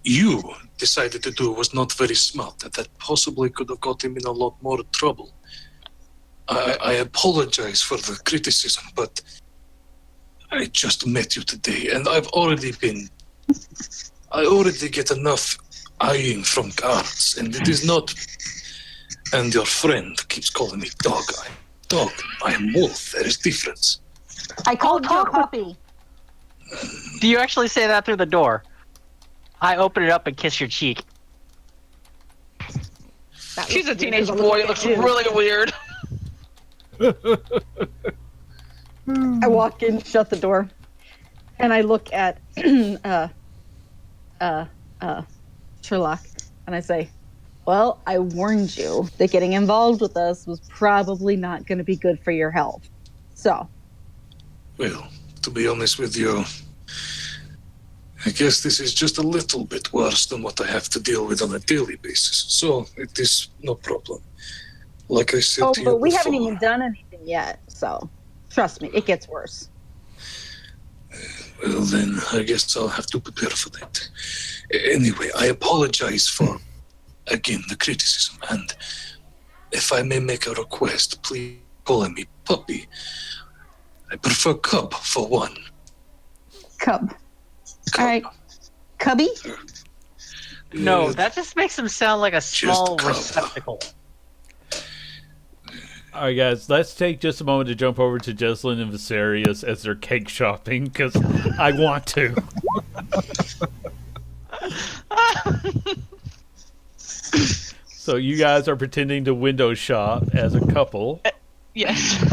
E: you decided to do was not very smart, and that possibly could have got him in a lot more trouble. I apologize for the criticism, but I just met you today, and I already get enough eyeing from guards, and it is not. And your friend keeps calling me dog. I am wolf. There is difference.
B: I called you a puppy.
D: Do you actually say that through the door? I open it up and kiss your cheek.
C: She's a teenage boy. It looks really weird.
B: I walk in, shut the door, and I look at Sherlock, and I say, well, I warned you that getting involved with us was probably not going to be good for your health. So.
E: Well, to be honest with you, I guess this is just a little bit worse than what I have to deal with on a daily basis, so it is no problem. Like I said
B: Oh,
E: to you
B: but we
E: before,
B: haven't even done anything yet, so trust me, it gets worse.
E: well then, I guess I'll have to prepare for that. Anyway, I apologize for, again, the criticism, and if I may make a request, please call me Puppy. I prefer Cub for one.
B: Cub. All right. Cubby?
D: No, that just makes him sound like a small
E: Cub.
D: receptacle.
A: All right, guys, let's take just a moment to jump over to Jessalyn and Viserius as they're cake shopping, because I want to. So you guys are pretending to window shop as a couple.
C: Yes.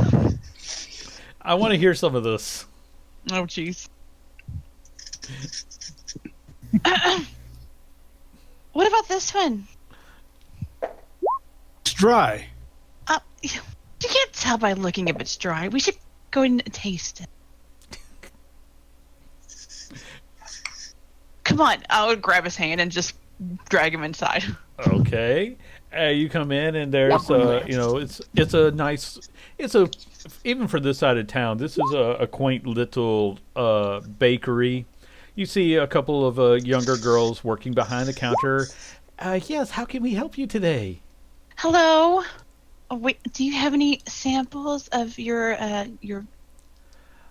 A: I want to hear some of this.
C: Oh, jeez. What about this one?
G: It's dry.
C: You can't tell by looking if it's dry. We should go and taste it. Come on, I would grab his hand and just drag him inside.
A: Okay. You come in and there's it's a nice, even for this side of town, this is a quaint little bakery. You see a couple of younger girls working behind the counter. Yes, how can we help you today?
C: Hello. Oh, wait, do you have any samples of your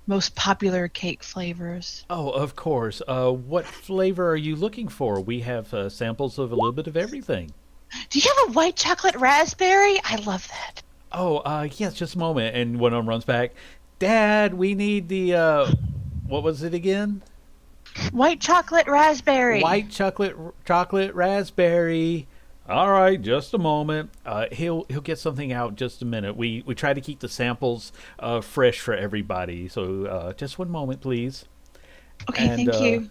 C: most popular cake flavors?
A: Oh, of course. What flavor are you looking for? We have samples of a little bit of everything.
C: Do you have a white chocolate raspberry? I love that.
A: Oh, yes, just a moment. And one of them runs back. Dad, we need the, what was it again?
C: White chocolate raspberry.
A: White chocolate raspberry. All right, just a moment. He'll get something out in just a minute. We try to keep the samples fresh for everybody. So just one moment, please.
C: Okay,
A: And,
C: thank you.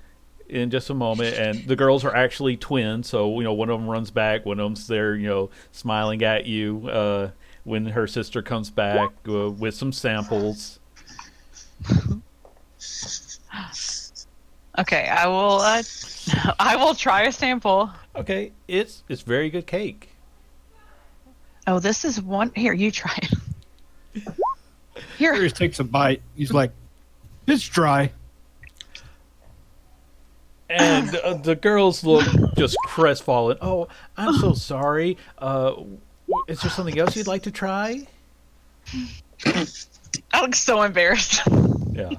A: in just a moment. And the girls are actually twins, so one of them runs back, one of them's there, smiling at you when her sister comes back with some samples.
C: Okay, I will. I will try a sample.
A: Okay, it's very good cake.
C: Oh, this is one. Here, you try it. Here.
G: He takes a bite. He's like, it's dry.
A: And the girls look just crestfallen. Oh, I'm so sorry. Is there something else you'd like to try?
C: I look so embarrassed.
A: Yeah,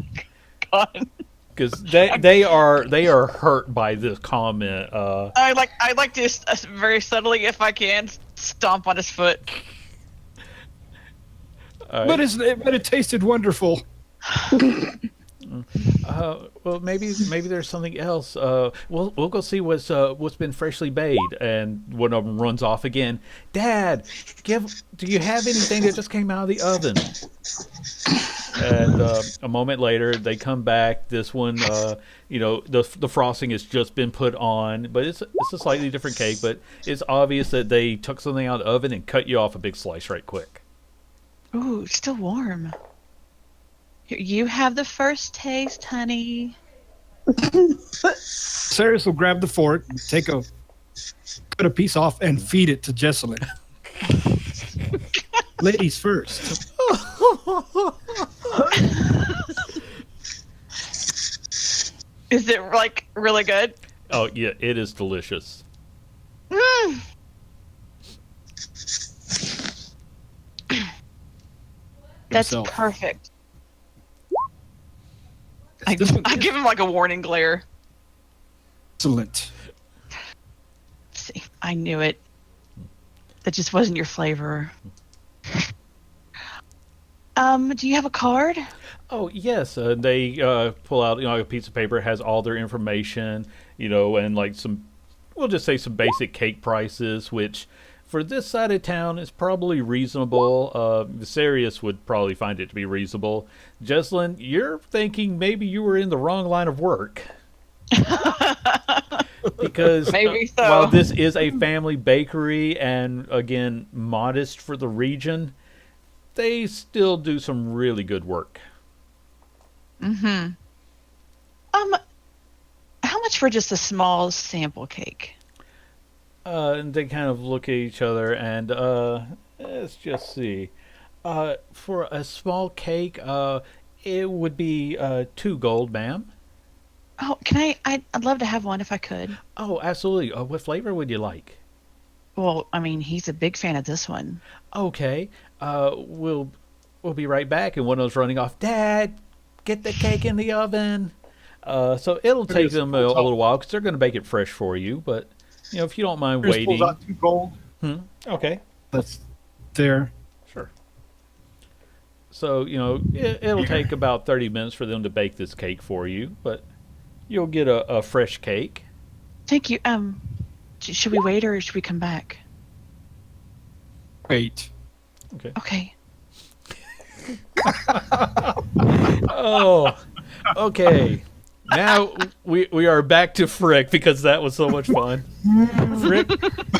C: God.
A: because they are hurt by this comment.
C: I like to very subtly, if I can, stomp on his foot.
A: All
G: But
A: right.
G: it tasted wonderful.
A: Well, maybe there's something else. We'll go see what's been freshly baked. And one of them runs off again. Dad, do you have anything that just came out of the oven? And a moment later, they come back. This one, the frosting has just been put on, but it's a slightly different cake. But it's obvious that they took something out of the oven and cut you off a big slice right quick.
C: Ooh, it's still warm. Here, you have the first taste, honey.
G: Sarah's will grab the fork, cut a piece off, and feed it to Jessalyn. Ladies first.
C: Is it like really good?
A: Oh yeah, it is delicious.
C: Mm. That's
G: Himself.
C: perfect.
G: This one
C: I
G: is
C: give him like a warning glare.
G: excellent.
C: See, I knew it. That just wasn't your flavor. Do you have a card?
A: Oh yes, they pull out a piece of paper, has all their information, and like we'll just say some basic cake prices, which for this side of town is probably reasonable. Viserius would probably find it to be reasonable. Jessalyn, you're thinking maybe you were in the wrong line of work. Because
C: Maybe so.
A: while this is a family bakery and again modest for the region, they still do some really good work.
C: Mm-hmm. How much for just a small sample cake?
A: And they kind of look at each other and let's just see. For a small cake, it would be 2 gold, ma'am.
C: Oh, can I'd love to have one if I could.
A: Oh, absolutely. What flavor would you like?
C: Well, I mean, he's a big fan of this one.
A: Okay. We'll be right back. And one of them's running off. Dad, get the cake in the oven. So it'll take them a little while because they're going to bake it fresh for you. But if you don't mind
G: Chris
A: waiting.
G: pulls out 2 gold.
A: Okay.
G: That's there.
A: Sure. So it'll take about 30 minutes for them to bake this cake for you, but you'll get a fresh cake.
C: Thank you. Should we wait or should we come back?
G: Wait.
A: Okay.
C: Okay.
A: Oh, okay. Now we are back to Frick because that was so much fun. Frick,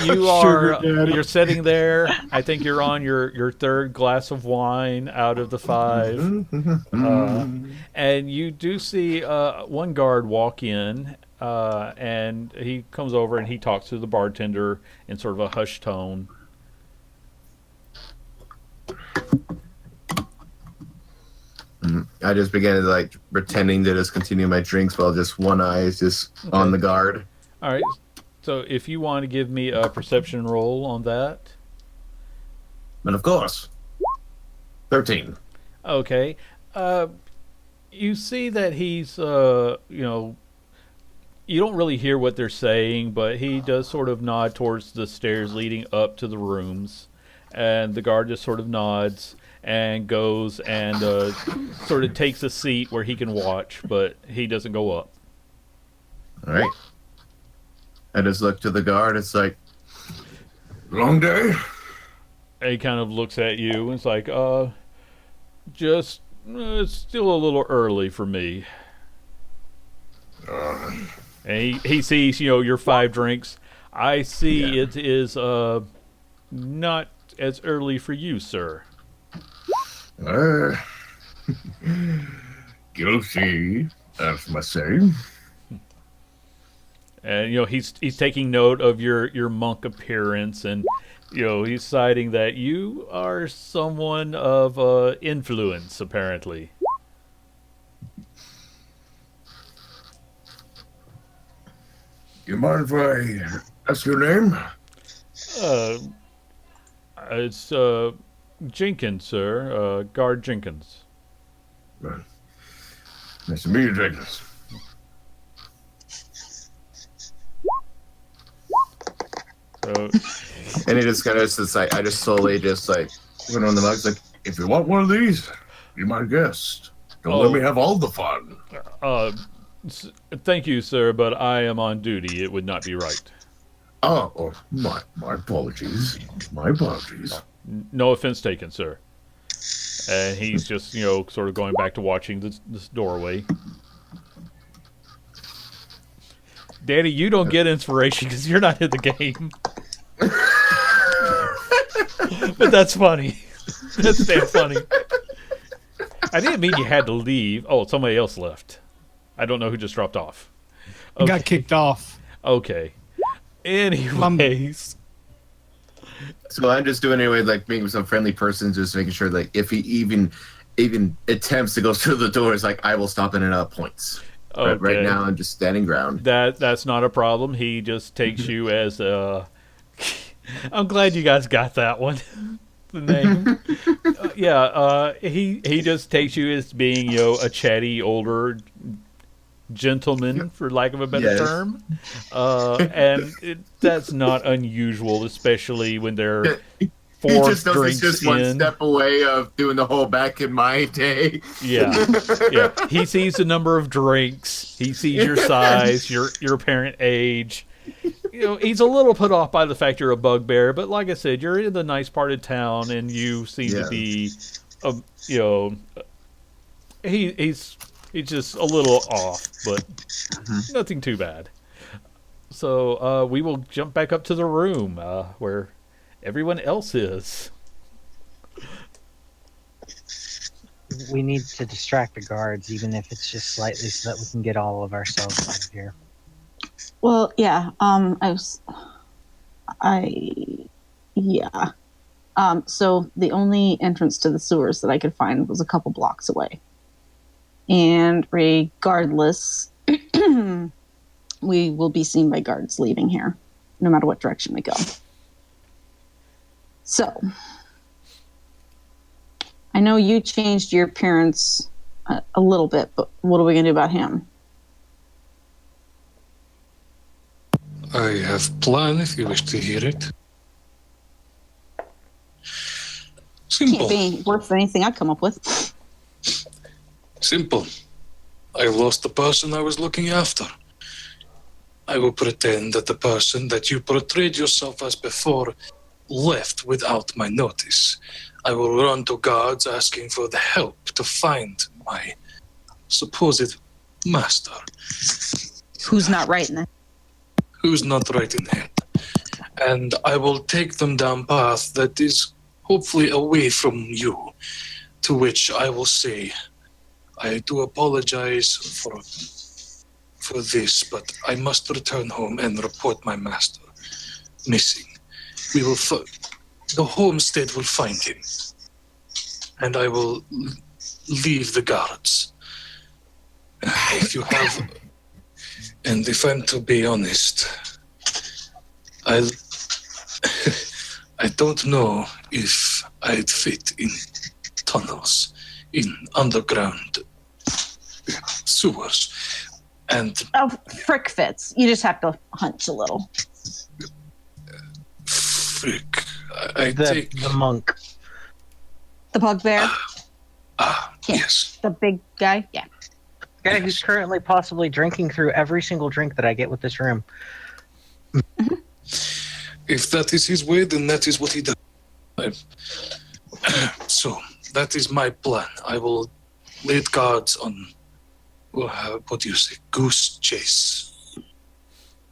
A: you're sitting there. I think you're on your third glass of wine out of the 5, and you do see one guard walk in, and he comes over and he talks to the bartender in sort of a hushed tone.
H: I just began to pretending to just continue my drinks while just one eye is just on the guard.
A: All right. So if you want to give me a perception roll on that.
H: And of course, 13.
A: Okay. You see that he's you don't really hear what they're saying, but he does sort of nod towards the stairs leading up to the rooms, and the guard just sort of nods and goes and sort of takes a seat where he can watch, but he doesn't go up.
H: All right. I just look to the guard. It's like,
F: Long day?
A: And he kind of looks at you and it's like, it's still a little early for me. And he sees, your 5 drinks. I see it is not as early for you, sir.
F: Guilty, as must say.
A: And he's taking note of your monk appearance, and he's citing that you are someone of influence, apparently.
F: You mind if I ask your name?
A: It's Jenkins, sir. Guard Jenkins.
F: Nice to meet you, Jenkins.
A: So,
H: and he just kind of just I just slowly just put on the mugs
F: If you want one of these, be my guest. Don't let me have all the fun.
A: Thank you, sir, but I am on duty. It would not be right.
F: Oh, my apologies. My apologies.
A: No offense taken, sir. And he's just, sort of going back to watching this doorway. Danny, you don't get inspiration because you're not in the game. But that's funny. That's damn funny. I didn't mean you had to leave. Oh, somebody else left. I don't know who just dropped off.
G: Okay. Got kicked off.
A: Okay. Anyways.
H: So I'm just doing anyway, being with some friendly person, just making sure if he even attempts to go through the doors, I will stop in and out points.
A: Okay.
H: Right now, I'm just standing ground.
A: That's not a problem. He just takes you as a. I'm glad you guys got that one. The name. He just takes you as being a chatty older gentleman, for lack of a better term, and that's not unusual, especially when they're.
H: He just knows he's just one step away of doing the whole back in my day.
A: Yeah. He sees the number of drinks. He sees your size, your apparent age. He's a little put off by the fact you're a bugbear, but like I said, you're in the nice part of town, and you seem to be, he's just a little off, but nothing too bad. So we will jump back up to the room where everyone else is.
D: We need to distract the guards, even if it's just slightly, so that we can get all of ourselves out of here.
B: Well, yeah. Yeah. So the only entrance to the sewers that I could find was a couple blocks away. And regardless, we will be seen by guards leaving here, no matter what direction we go. So, I know you changed your appearance a little bit, but what are we going to do about him?
E: I have a plan if you wish to hear it. Simple.
B: Can't be worse than anything I'd come up with.
E: Simple. I lost the person I was looking after. I will pretend that the person that you portrayed yourself as before left without my notice. I will run to guards asking for the help to find my supposed master.
B: Who's not right in that?
E: Who's not right in head. And I will take them down a path that is hopefully away from you, to which I will say, I do apologize for this, but I must return home and report my master missing. We will the homestead will find him, and I will leave the guards. If I'm to be honest, I don't know if I'd fit in tunnels, in underground sewers, and
B: Frick fits. You just have to hunch a little.
E: Frick, I
D: The
E: take
D: monk.
B: The bugbear.
E: Yes.
B: The big guy. Yeah.
D: Guy who's currently possibly drinking through every single drink that I get with this room.
E: If that is his way, then that is what he does. So, that is my plan. I will lead guards on, what do you say, goose chase,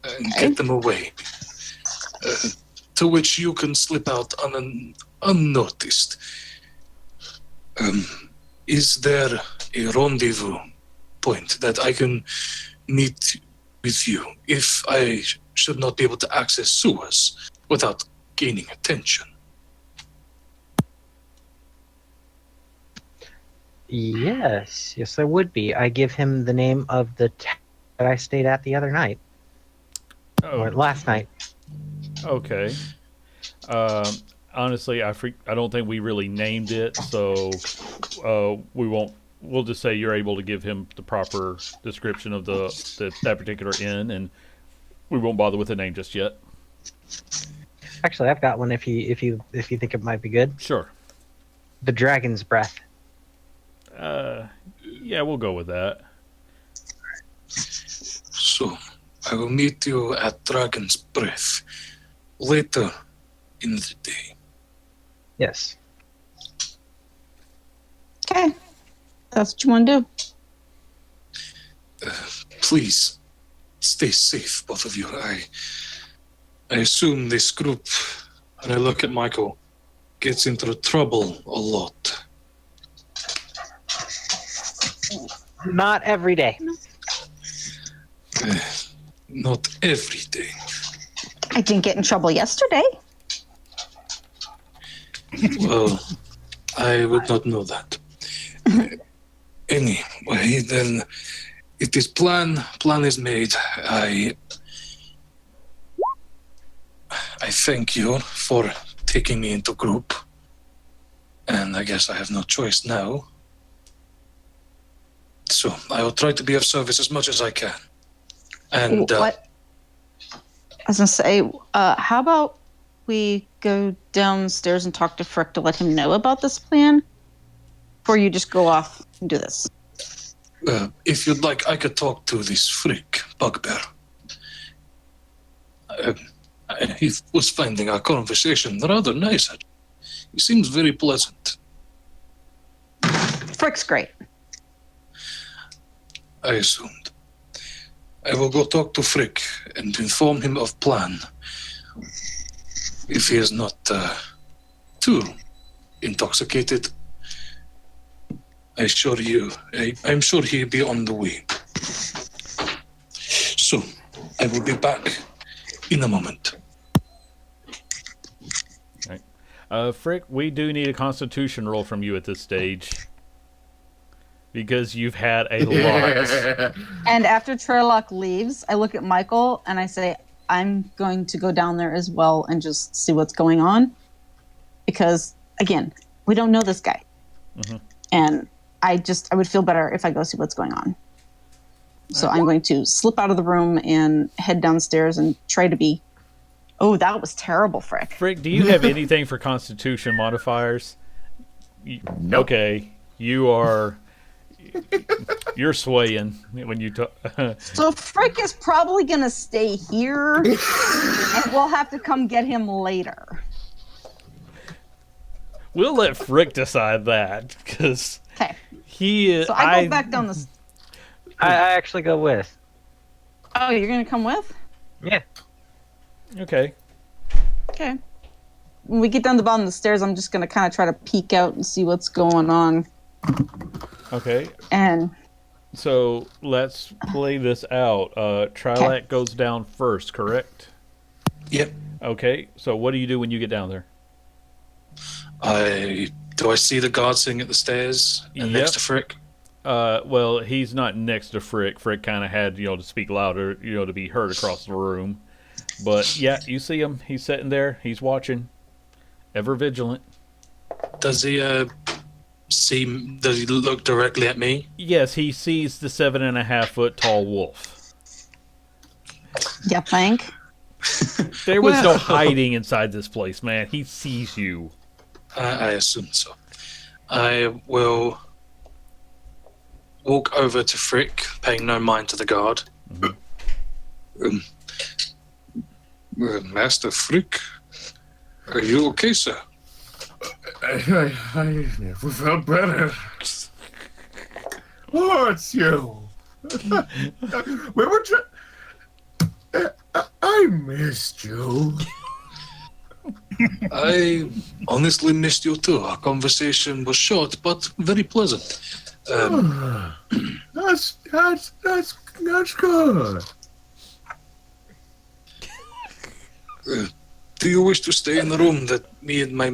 E: and get them away. To which you can slip out unnoticed. Is there a rendezvous point that I can meet with you if I should not be able to access sewers without gaining attention?
D: Yes, there would be. I give him the name of the town that I stayed at the other night. Or last night.
A: Okay. Honestly, I don't think we really named it, so we won't. We'll just say you're able to give him the proper description of that particular inn, and we won't bother with the name just yet.
D: Actually, I've got one. If you think it might be good.
A: Sure.
D: The Dragon's Breath.
A: Yeah, we'll go with that.
E: So, I will meet you at Dragon's Breath later in the day.
D: Yes.
B: Okay. That's what you want to do.
E: Please, stay safe, both of you. I assume this group, and I look at Michael, gets into trouble a lot.
D: Not every day.
E: Not every day.
B: I didn't get in trouble yesterday.
E: Well, I would not know that. Anyway, then it is plan is made. I thank you for taking me into group, and I guess I have no choice now. So I will try to be of service as much as I can. And
B: what? I was gonna say, how about we go downstairs and talk to Frick to let him know about this plan, before you just go off and do this.
E: If you'd like, I could talk to this Frick bugbear. He was finding our conversation rather nice. He seems very pleasant.
B: Frick's great.
E: I assumed. I will go talk to Frick and inform him of plan. If he is not too intoxicated, I'm sure he'll be on the way. So, I will be back in a moment.
A: Frick, we do need a Constitution roll from you at this stage. Because you've had a lot.
B: And after Trerlock leaves, I look at Michael and I say, I'm going to go down there as well and just see what's going on. Because, again, we don't know this guy. Mm-hmm. And I would feel better if I go see what's going on. So I'm going to slip out of the room and head downstairs and try to be... Oh, that was terrible, Frick.
A: Frick, do you have anything for Constitution modifiers?
F: Nope.
A: Okay, you're swaying when you talk.
B: So Frick is probably going to stay here, and we'll have to come get him later.
A: We'll let Frick decide that, because he is...
B: So I go back down the...
D: I actually go with.
B: Oh, you're going to come with?
D: Yeah.
A: Okay.
B: When we get down the bottom of the stairs, I'm just going to kind of try to peek out and see what's going on.
A: Okay.
B: And
A: so let's play this out. Trilak goes down first, correct?
E: Yep.
A: Okay. So what do you do when you get down there?
E: Do I see the guard sitting at the stairs next to Frick?
A: Well, he's not next to Frick. Frick kind of had, to speak louder, to be heard across the room. But yeah, you see him. He's sitting there. He's watching, ever vigilant.
E: Does he look directly at me?
A: Yes, he sees the 7.5-foot tall wolf.
B: You think?
A: There was no hiding inside this place, man. He sees you.
E: I assume so. I will walk over to Frick, paying no mind to the guard. Mm-hmm. Master Frick, are you okay, sir?
F: I never felt better. Oh, it's you. Where were you? I missed you.
E: I honestly missed you too. Our conversation was short, but very pleasant.
F: That's good.
E: Do you wish to stay in the room that me and my...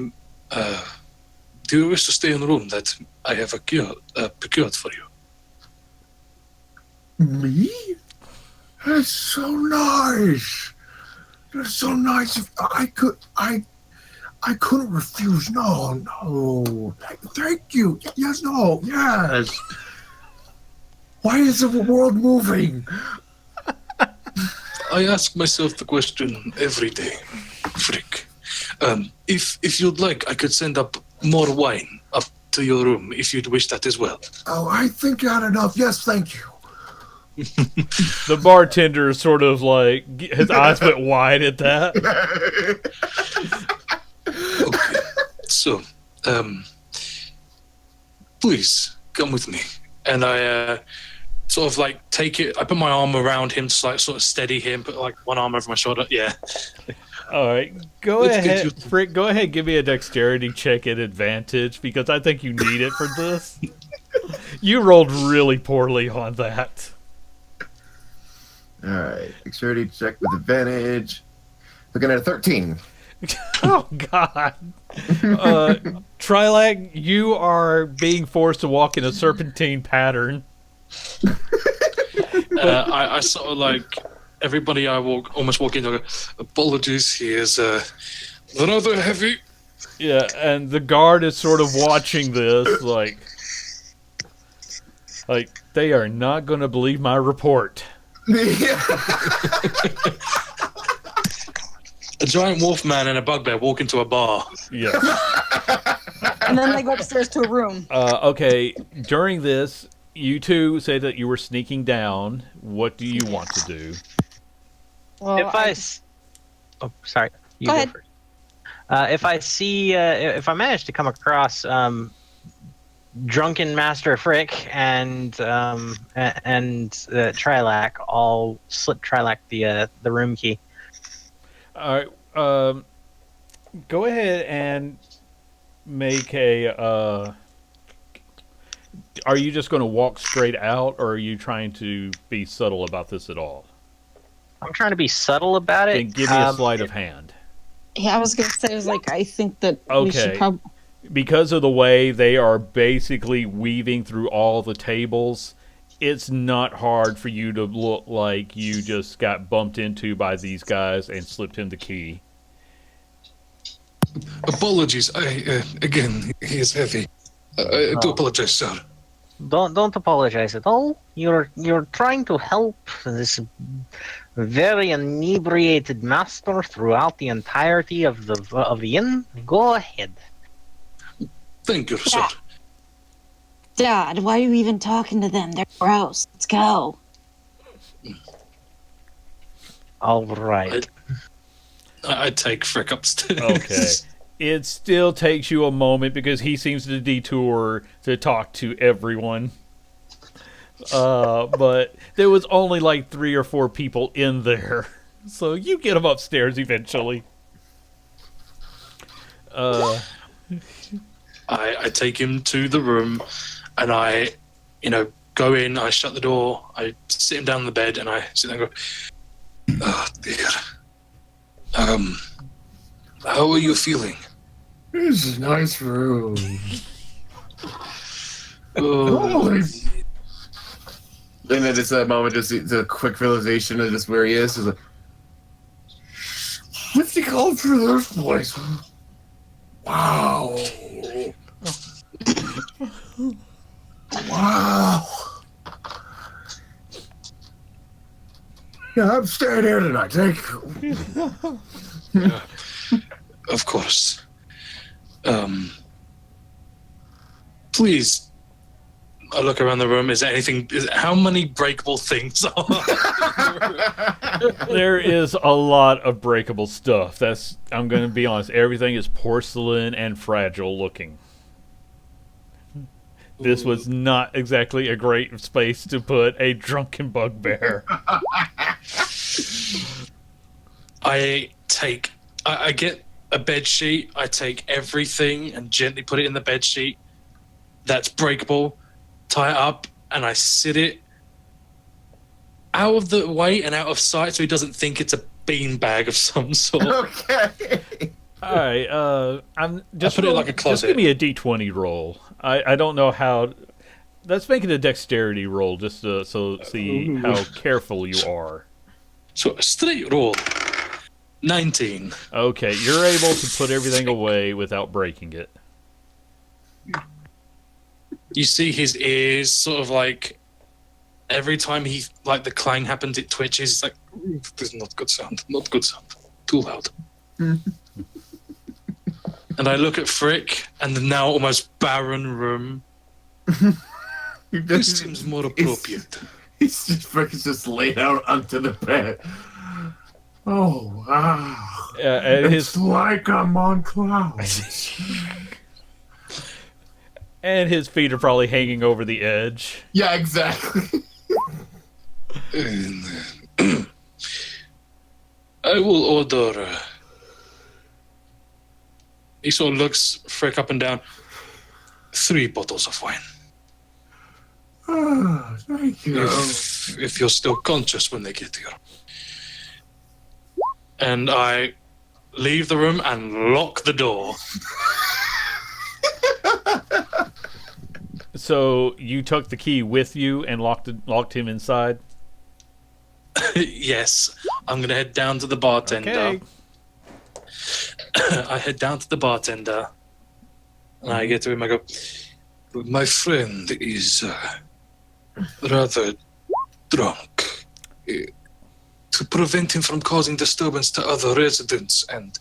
E: do you wish to stay in the room that I have procured for you?
F: Me? That's so nice. That's so nice. If I couldn't refuse. No. Thank you. Yes, no, yes. Why is the world moving?
E: I ask myself the question every day, Frick. If you'd like, I could send up more wine up to your room if you'd wish that as well.
F: Oh, I think I had enough. Yes, thank you.
A: The bartender is sort of like, his eyes went wide at that.
E: Okay, so, please, come with me. And I sort of like take it, I put my arm around him to like sort of steady him, put like one arm over my shoulder, yeah.
A: Alright,
E: Let's
A: ahead, Frick, go ahead, give me a dexterity check at advantage, because I think you need it for this. You rolled really poorly on that.
H: Alright, dexterity check with advantage. Looking at a 13.
A: Oh, God. Trilak, you are being forced to walk in a serpentine pattern.
E: I sort of like, everybody I almost walk into, apologies, he is rather heavy.
A: Yeah, and the guard is sort of watching this, like they are not going to believe my report.
E: A giant wolf man and a bugbear walk into a bar.
A: Yeah.
B: And then they go upstairs to a room.
A: Okay, during this, you two say that you were sneaking down. What do you want to do?
B: Well,
D: Oh, sorry. You
B: Go ahead.
D: first. If I see, if I manage to come across drunken Master Frick and Trilak, I'll slip Trilak the room key.
A: All right. Go ahead and make a. Are you just going to walk straight out, or are you trying to be subtle about this at all?
D: I'm trying to be subtle about it.
A: Then give me a sleight of hand.
B: Yeah, I was gonna say, I think that we should
A: Okay.
B: probably.
A: Because of the way they are basically weaving through all the tables, it's not hard for you to look like you just got bumped into by these guys and slipped him the key.
E: Apologies. Again, he is heavy. I do apologize, sir.
D: Don't apologize at all. You're trying to help this very inebriated master throughout the entirety of the inn. Go ahead.
E: Thank you, sir.
B: Dad, why are you even talking to them? They're gross. Let's go.
D: All right.
E: I take Frick upstairs.
A: Okay. It still takes you a moment because he seems to detour to talk to everyone. But there was only like 3 or 4 people in there. So you get him upstairs eventually.
E: I take him to the room, and I, go in. I shut the door. I sit him down on the bed, and I sit there and go, "Oh dear. How are you feeling?"
F: This is a nice room.
E: Oh,
F: Holy
H: And then it's that moment, just the quick realization of just where he is. Is like,
F: 50 called for this place. Wow. Wow. Yeah, I'm staying here tonight. Thank you.
E: of course. Please. I look around the room. Is there anything? How many breakable things are
A: There is a lot of breakable stuff. I'm going to be honest. Everything is porcelain and fragile looking. This was not exactly a great space to put a drunken bugbear.
E: I get a bed sheet. I take everything and gently put it in the bed sheet that's breakable, tie it up, and I sit it out of the way and out of sight so he doesn't think it's a beanbag of some sort.
H: okay.
A: All right, I'm just
E: put it in like a
A: Just
E: closet.
A: give me a d20 roll. I don't know how. Let's make it a dexterity roll just to see how careful you are.
E: So a straight roll. 19.
A: Okay, you're able to put everything away without breaking it.
E: You see his ears sort of like every time the clang happens, it twitches. It's like, this is not good sound. Not good sound. Too loud. And I look at Frick and the now almost barren room. This seems more appropriate.
F: He's just laid out onto the bed. Oh, wow.
A: And
F: It's like I'm on clouds.
A: and his feet are probably hanging over the edge.
H: Yeah, exactly.
E: I will order. He sort of looks Frick up and down. 3 bottles of wine.
F: Oh, thank you.
E: If you're still conscious when they get here. And I leave the room and lock the door.
A: So you took the key with you and locked him inside?
E: Yes, I'm gonna head down to the bartender.
A: Okay.
E: I head down to the bartender, and I get to him. I go, "My friend is rather drunk. To prevent him from causing disturbance to other residents and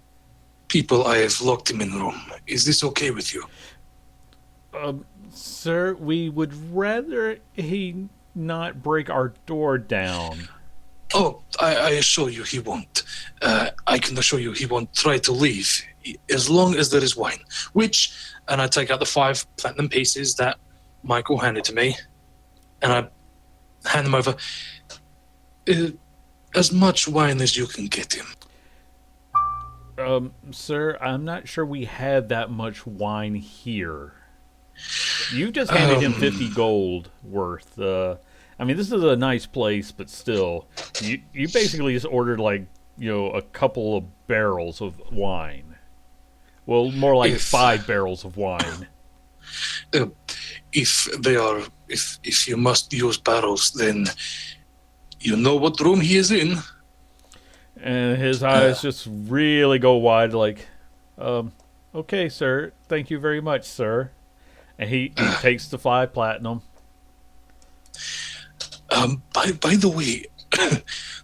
E: people, I have locked him in room. Is this okay with you?"
A: Sir, we would rather he not break our door down.
E: Oh, I assure you he won't. I can assure you he won't try to leave as long as there is wine. And I take out the 5 platinum pieces that Michael handed to me, and I hand them over. As much wine as you can get him.
A: Sir, I'm not sure we had that much wine here. You just handed him 50 gold worth. I mean, this is a nice place, but still, you basically just ordered like a couple of barrels of wine. Well, more like 5 barrels of wine.
E: If you must use barrels, then you know what room he is in.
A: And his eyes just really go wide, like, okay, sir. Thank you very much, sir. And he takes the 5 platinum.
E: By the way,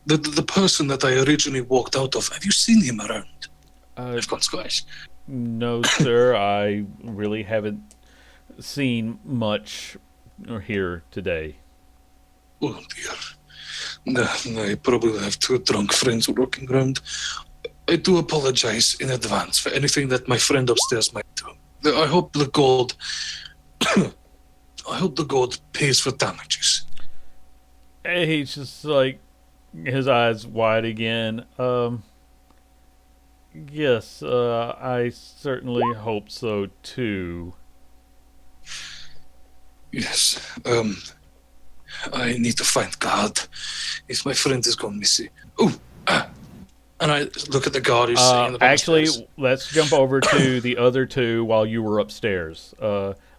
E: the person that I originally walked out of, have you seen him around? I've gone squash.
A: No, sir. I really haven't seen much here today.
E: Oh, dear. No, I probably have 2 drunk friends walking around. I do apologize in advance for anything that my friend upstairs might do. I hope the gold... I hope the gold pays for damages.
A: And he's just like, his eyes wide again. Yes, I certainly hope so, too.
E: Yes, I need to find God. If my friend is gone missing. And I look at the guard who's sitting in the
A: actually,
E: stairs.
A: let's jump over to the other 2 while you were upstairs.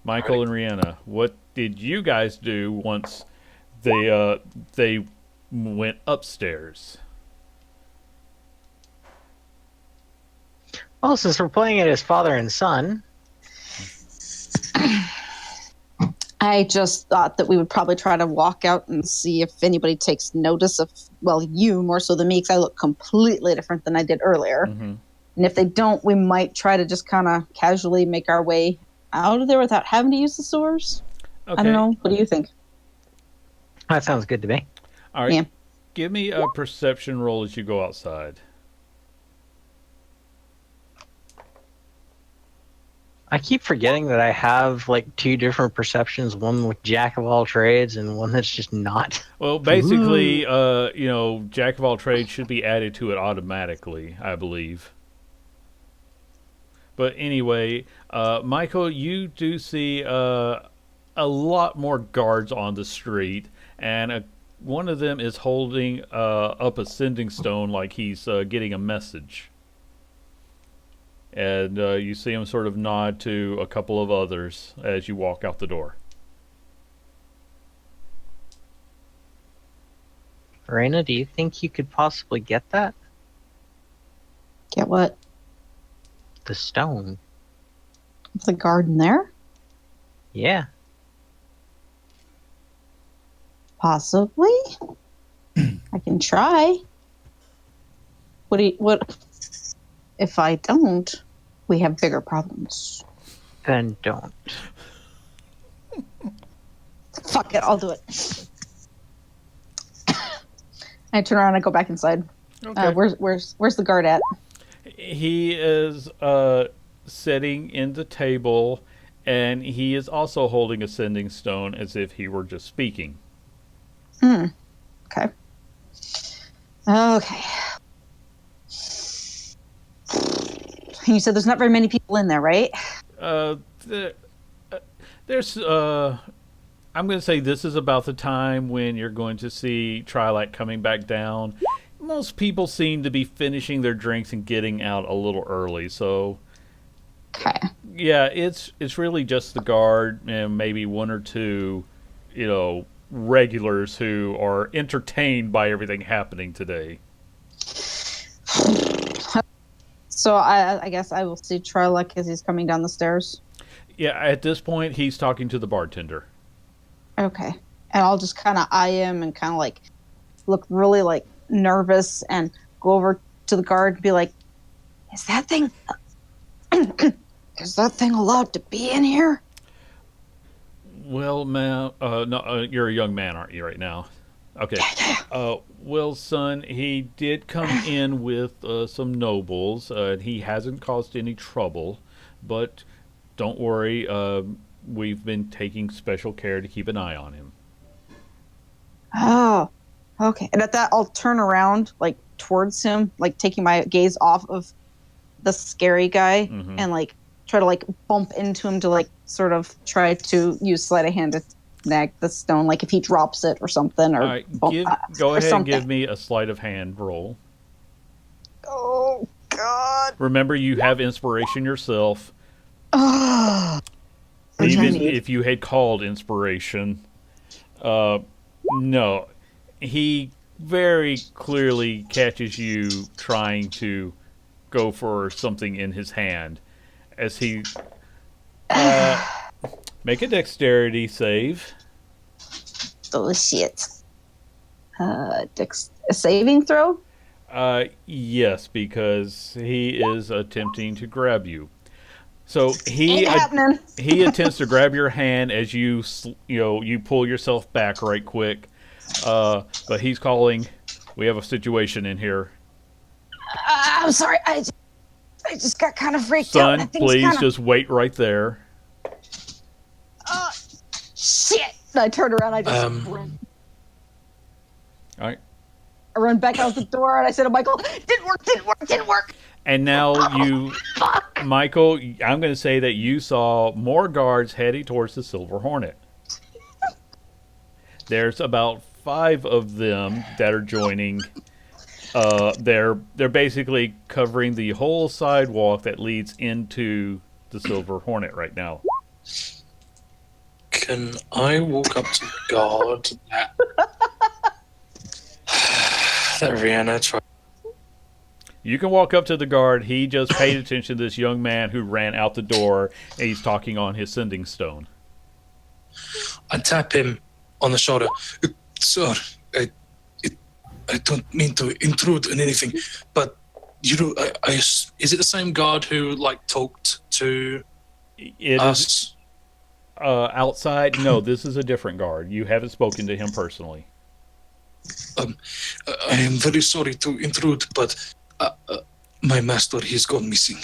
A: Michael and Rihanna, what did you guys do once they went upstairs?
D: Well, since we're playing it as father and son,
B: I just thought that we would probably try to walk out and see if anybody takes notice of, well, you more so than me, because I look completely different than I did earlier.
A: Mm-hmm.
B: And if they don't, we might try to just kind of casually make our way out of there without having to use the sewers.
A: Okay.
B: I don't know. What do you think?
D: that sounds good to me.
A: All right.
B: Yeah.
A: Give me a perception roll as you go outside.
D: I keep forgetting that I have like 2 different perceptions, one with Jack of all trades and one that's just not.
A: Well, basically, Jack of all trades should be added to it automatically, I believe. But anyway, Michael, you do see a lot more guards on the street, and one of them is holding up a sending stone like he's getting a message. And you see him sort of nod to a couple of others as you walk out the door.
D: Raina, do you think you could possibly get that?
B: Get what?
D: The stone.
B: The garden there?
D: Yeah.
B: Possibly. I can try. What if I don't? We have bigger problems.
D: Then don't.
B: Fuck it, I'll do it. I turn around and go back inside.
A: Okay.
B: Where's the guard at?
A: He is sitting in the table, and he is also holding a sending stone as if he were just speaking.
B: Okay. Okay. You said there's not very many people in there, right?
A: There's I'm going to say this is about the time when you're going to see Trilight coming back down. Most people seem to be finishing their drinks and getting out a little early, so
B: Okay.
A: yeah, it's really just the guard and maybe 1 or 2, regulars who are entertained by everything happening today.
B: So I guess I will see Trilight as he's coming down the stairs.
A: Yeah, at this point, he's talking to the bartender.
B: Okay. And I'll just kind of eye him and kind of like look really like nervous and go over to the guard and be like, is that thing allowed to be in here?
A: Well, ma'am, no, you're a young man, aren't you, right now? Okay. Well, son, he did come in with some nobles. He hasn't caused any trouble, but don't worry. We've been taking special care to keep an eye on him.
B: Oh, okay. And at that, I'll turn around like towards him, like taking my gaze off of the scary guy and like try to like bump into him to like sort of try to use sleight of hand to snag the stone, like if he drops it or something, or
A: All right, go
B: or
A: ahead and
B: something.
A: give me a sleight of hand roll.
B: Oh God!
A: Remember, you have inspiration yourself.
B: Oh,
A: Even if you had called inspiration, no, he very clearly catches you trying to go for something in his hand as he make a dexterity save.
B: oh shit! A saving throw.
A: Yes, because he is attempting to grab you. So
B: Ain't happening.
A: he attempts to grab your hand as you pull yourself back right quick. But he's calling. We have a situation in here.
B: I'm sorry. I just got kind of freaked out.
A: Son,
B: That thing's
A: please
B: kinda...
A: just wait right there.
B: Shit! And I turn around. I just run.
A: All right.
B: I run back out the door and I said to Michael, "Didn't work."
A: And now Michael, I'm going to say that you saw more guards heading towards the Silver Hornet. There's about 5 of them that are joining. They're basically covering the whole sidewalk that leads into the Silver Hornet right now.
E: Can I walk up to the guard that Rihanna tried?
A: You can walk up to the guard. He just paid attention to this young man who ran out the door, and he's talking on his sending stone.
E: I tap him on the shoulder. Sir, I don't mean to intrude on anything, but is it the same guard who talked to us?
A: Outside? No, this is a different guard. You haven't spoken to him personally.
E: I am very sorry to intrude, but my master, he's gone missing.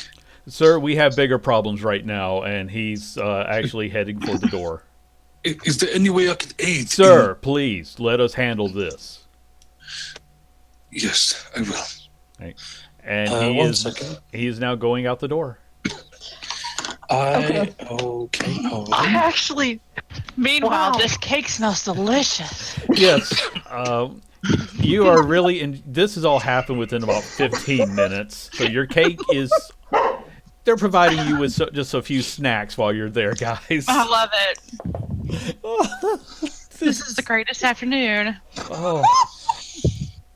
A: Sir, we have bigger problems right now, and he's actually heading for the door.
E: Is there any way I could aid?
A: Sir, please, let us handle this.
E: Yes, I will.
A: Right. And he is now going out the door.
E: Okay,
C: I actually. Meanwhile, this cake smells delicious.
A: Yes. You are really this has all happened within about 15 minutes. So your cake is. They're providing you with just a few snacks while you're there, guys.
C: I love it. This is the greatest afternoon.
A: Oh.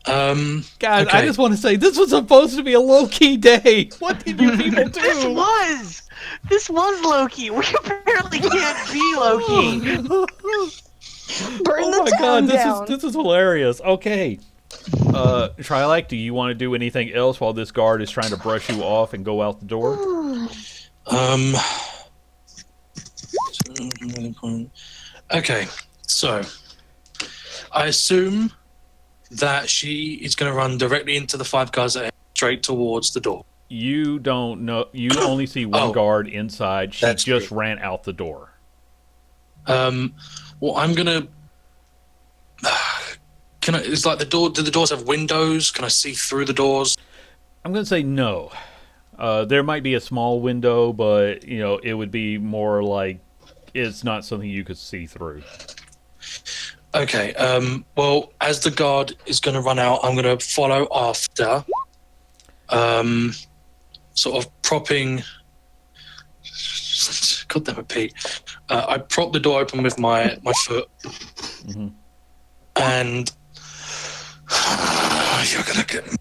E: Guys,
A: I just want to say this was supposed to be a low-key day. What did you people do?
C: This was low-key. We apparently can't be low-key.
B: Burn the town down.
A: This is hilarious. Okay. Trilak, do you want to do anything else while this guard is trying to brush you off and go out the door?
E: Okay, so I assume that she is going to run directly into the 5 guys that are straight towards the door.
A: You don't know. You only see one guard inside. She just ran out the door.
E: Well, I'm gonna. Can I? It's like the door. Do the doors have windows? Can I see through the doors?
A: I'm gonna say no. There might be a small window, but it would be more like it's not something you could see through.
E: Okay. Well, as the guard is going to run out, I'm going to follow after. Sort of propping. God damn it, Pete. I prop the door open with my foot.
A: Mm-hmm.
E: And you're going to get me.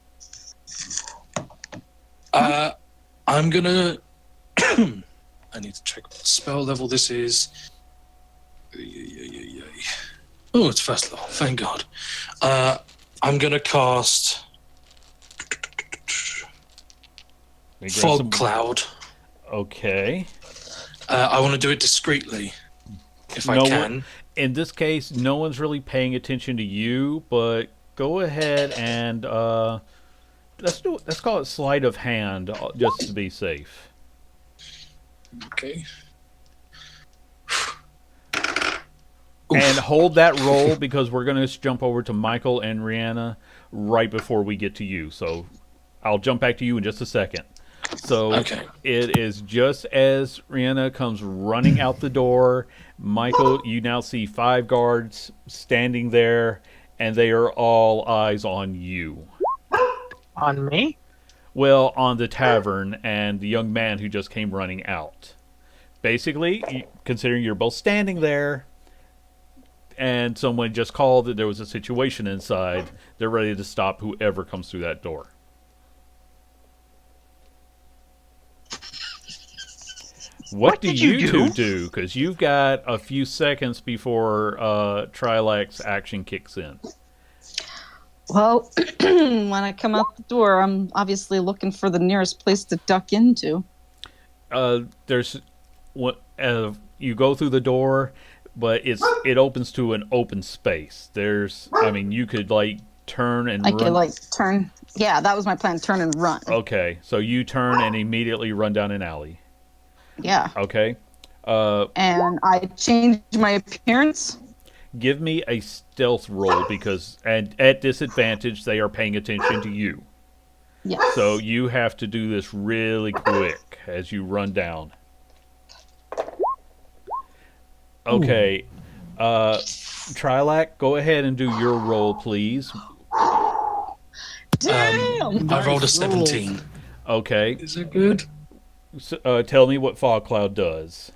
E: I'm going to... I need to check what spell level this is. Oh, it's first level. Thank God. I'm going to cast... Fog Cloud.
A: Okay.
E: I want to do it discreetly, if I can.
A: In this case, no one's really paying attention to you, but go ahead and let's call it sleight of hand, just to be safe.
E: Okay.
A: And hold that roll because we're going to jump over to Michael and Rihanna right before we get to you. So I'll jump back to you in just a second. So
E: Okay.
A: it is just as Rihanna comes running out the door. Michael, you now see 5 guards standing there, and they are all eyes on you.
D: On me?
A: Well, on the tavern and the young man who just came running out. Basically, considering you're both standing there, and someone just called that there was a situation inside, they're ready to stop whoever comes through that door. What do
C: did you
A: you
C: do?
A: two do? Because you've got a few seconds before Trilac's action kicks in.
B: Well, when I come out the door, I'm obviously looking for the nearest place to duck into.
A: There's what you go through the door, but it opens to an open space. You could like turn and
B: I
A: run.
B: could like turn. Yeah, that was my plan. Turn and run.
A: Okay, so you turn and immediately run down an alley.
B: Yeah.
A: Okay.
B: And I changed my appearance.
A: Give me a stealth roll because at disadvantage they are paying attention to you.
B: Yes.
A: So you have to do this really quick as you run down. Okay. Trilac, go ahead and do your roll, please.
B: Damn.
E: I rolled a
G: Nice
E: 17.
A: Okay.
E: Is it good?
A: So, tell me what Fog Cloud does.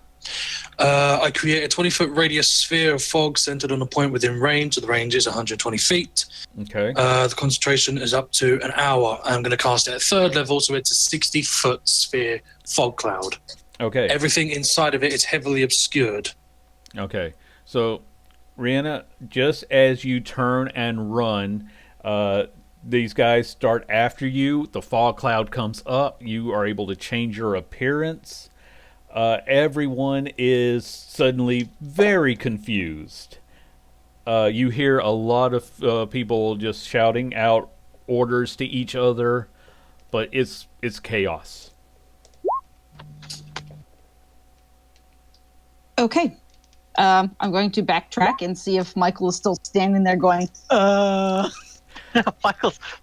E: I create a 20-foot radius sphere of fog centered on a point within range. So the range is 120 feet.
A: Okay.
E: The concentration is up to an hour. I'm going to cast it at 3rd level, so it's a 60-foot sphere fog cloud.
A: Okay.
E: Everything inside of it is heavily obscured.
A: Okay. So, Rihanna, just as you turn and run, these guys start after you. The fog cloud comes up. You are able to change your appearance. Everyone is suddenly very confused. You hear a lot of people just shouting out orders to each other, but it's chaos.
B: Okay. I'm going to backtrack and see if Michael is still standing there going,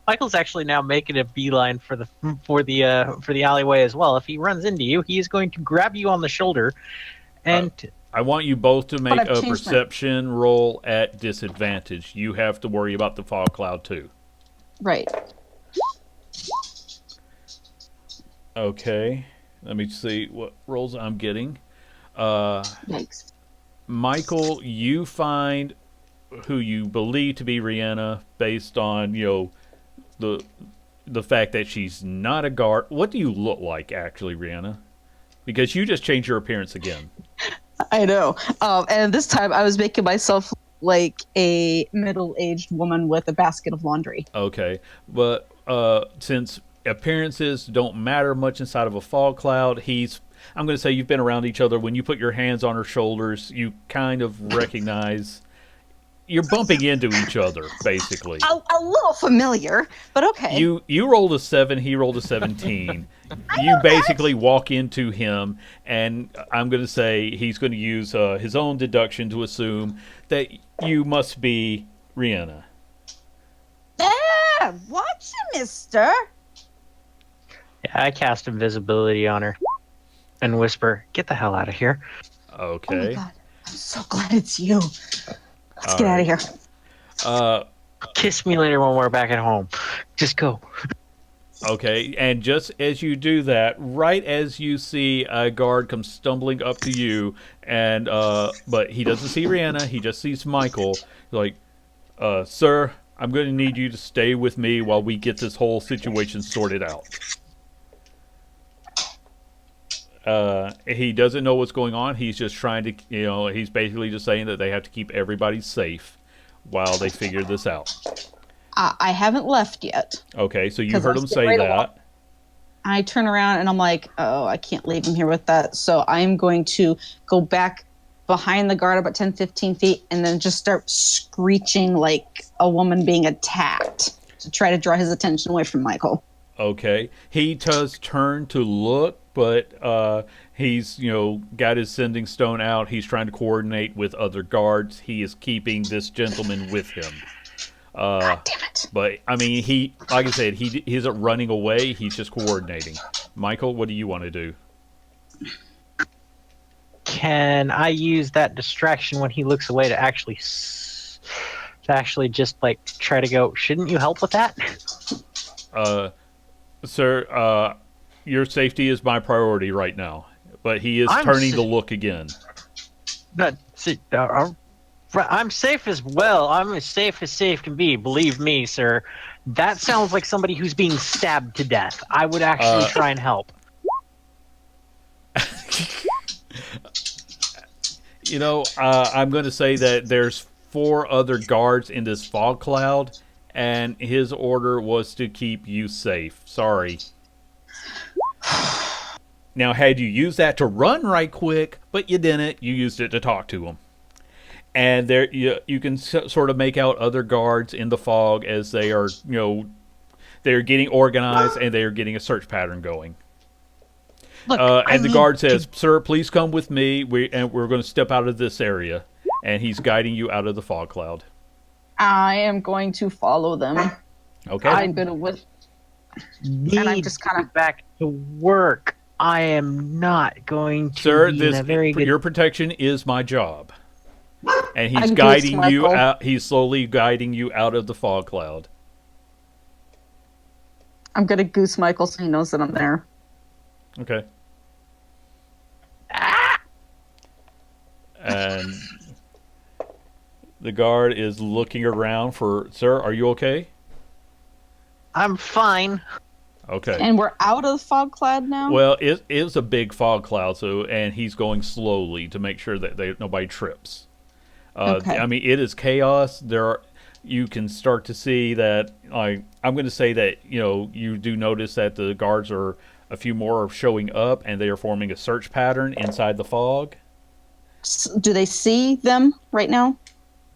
D: Michael's actually now making a beeline for the alleyway as well. If he runs into you, he is going to grab you on the shoulder, and
A: I want you both to make
B: I've
A: a
B: changed my-
A: perception roll at disadvantage. You have to worry about the fog cloud too.
B: right.
A: Okay. Let me see what rolls I'm getting.
B: Yikes.
A: Michael, you find who you believe to be Rihanna based on, the fact that she's not a guard. What do you look like, actually, Rihanna? Because you just changed your appearance again.
B: I know. And this time I was making myself like a middle-aged woman with a basket of laundry.
A: Okay. But since appearances don't matter much inside of a fog cloud, I'm going to say you've been around each other. When you put your hands on her shoulders, you kind of recognize you're bumping into each other, basically.
B: A little familiar, but okay.
A: You rolled a 7, he rolled a 17. You basically walk into him, and I'm going to say he's going to use his own deduction to assume that you must be Rihanna.
B: Watch it, mister.
D: yeah, I cast invisibility on her and whisper, "Get the hell out of here!"
A: Okay.
B: Oh my god. I'm so glad it's you. Let's
A: All
B: get out
A: right.
B: of here.
D: Kiss me later when we're back at home. Just go.
A: Okay, and just as you do that, right as you see a guard come stumbling up to you, and but he doesn't see Rihanna, he just sees Michael. Like, sir, I'm going to need you to stay with me while we get this whole situation sorted out. He doesn't know what's going on. He's just trying to, he's basically just saying that they have to keep everybody safe while they figure this out.
B: I haven't left yet.
A: Okay, so you
B: 'Cause
A: heard
B: I'm
A: him
B: still
A: say
B: right
A: that.
B: along. I turn around and I'm like, oh, I can't leave him here with that. So I'm going to go back behind the guard about 10, 15 feet and then just start screeching like a woman being attacked to try to draw his attention away from Michael.
A: Okay, he does turn to look, but he's got his sending stone out. He's trying to coordinate with other guards. He is keeping this gentleman with him.
B: God damn it.
A: But I mean, like I said, he isn't running away. He's just coordinating. Michael, what do you want to do?
D: Can I use that distraction when he looks away to actually just like try to go? Shouldn't you help with that?
A: Sir, your safety is my priority right now. But he is turning the look again.
D: I'm safe as well. I'm as safe can be. Believe me, sir. That sounds like somebody who's being stabbed to death. I would actually try and help.
A: I'm going to say that there's 4 other guards in this fog cloud, and his order was to keep you safe. Sorry. Now, had you used that to run right quick, but you didn't, you used it to talk to him. And there, you can sort of make out other guards in the fog as they are, they're getting organized and they are getting a search pattern going.
D: Look,
A: and the guard says, "Sir, please come with me. We're going to step out of this area." And he's guiding you out of the fog cloud.
B: I am going to follow them.
A: Okay.
B: I'm going to and I'm just kind of
D: back to work. I am not going to.
A: Sir,
D: be in a very good...
A: your protection is my job. And he's
B: I'm
A: guiding
B: Goose
A: you
B: Michael.
A: out. He's slowly guiding you out of the fog cloud.
B: I'm going to goose Michael so he knows that I'm there.
A: Okay. And the guard is looking around for... Sir, are you okay?
D: I'm fine.
A: Okay.
B: And we're out of the fog cloud now?
A: Well, it is a big fog cloud, and he's going slowly to make sure that nobody trips.
B: Okay.
A: I mean, it is chaos. You can start to see that. I'm going to say that you do notice that the guards are a few more are showing up, and they are forming a search pattern inside the fog.
B: Do they see them right now?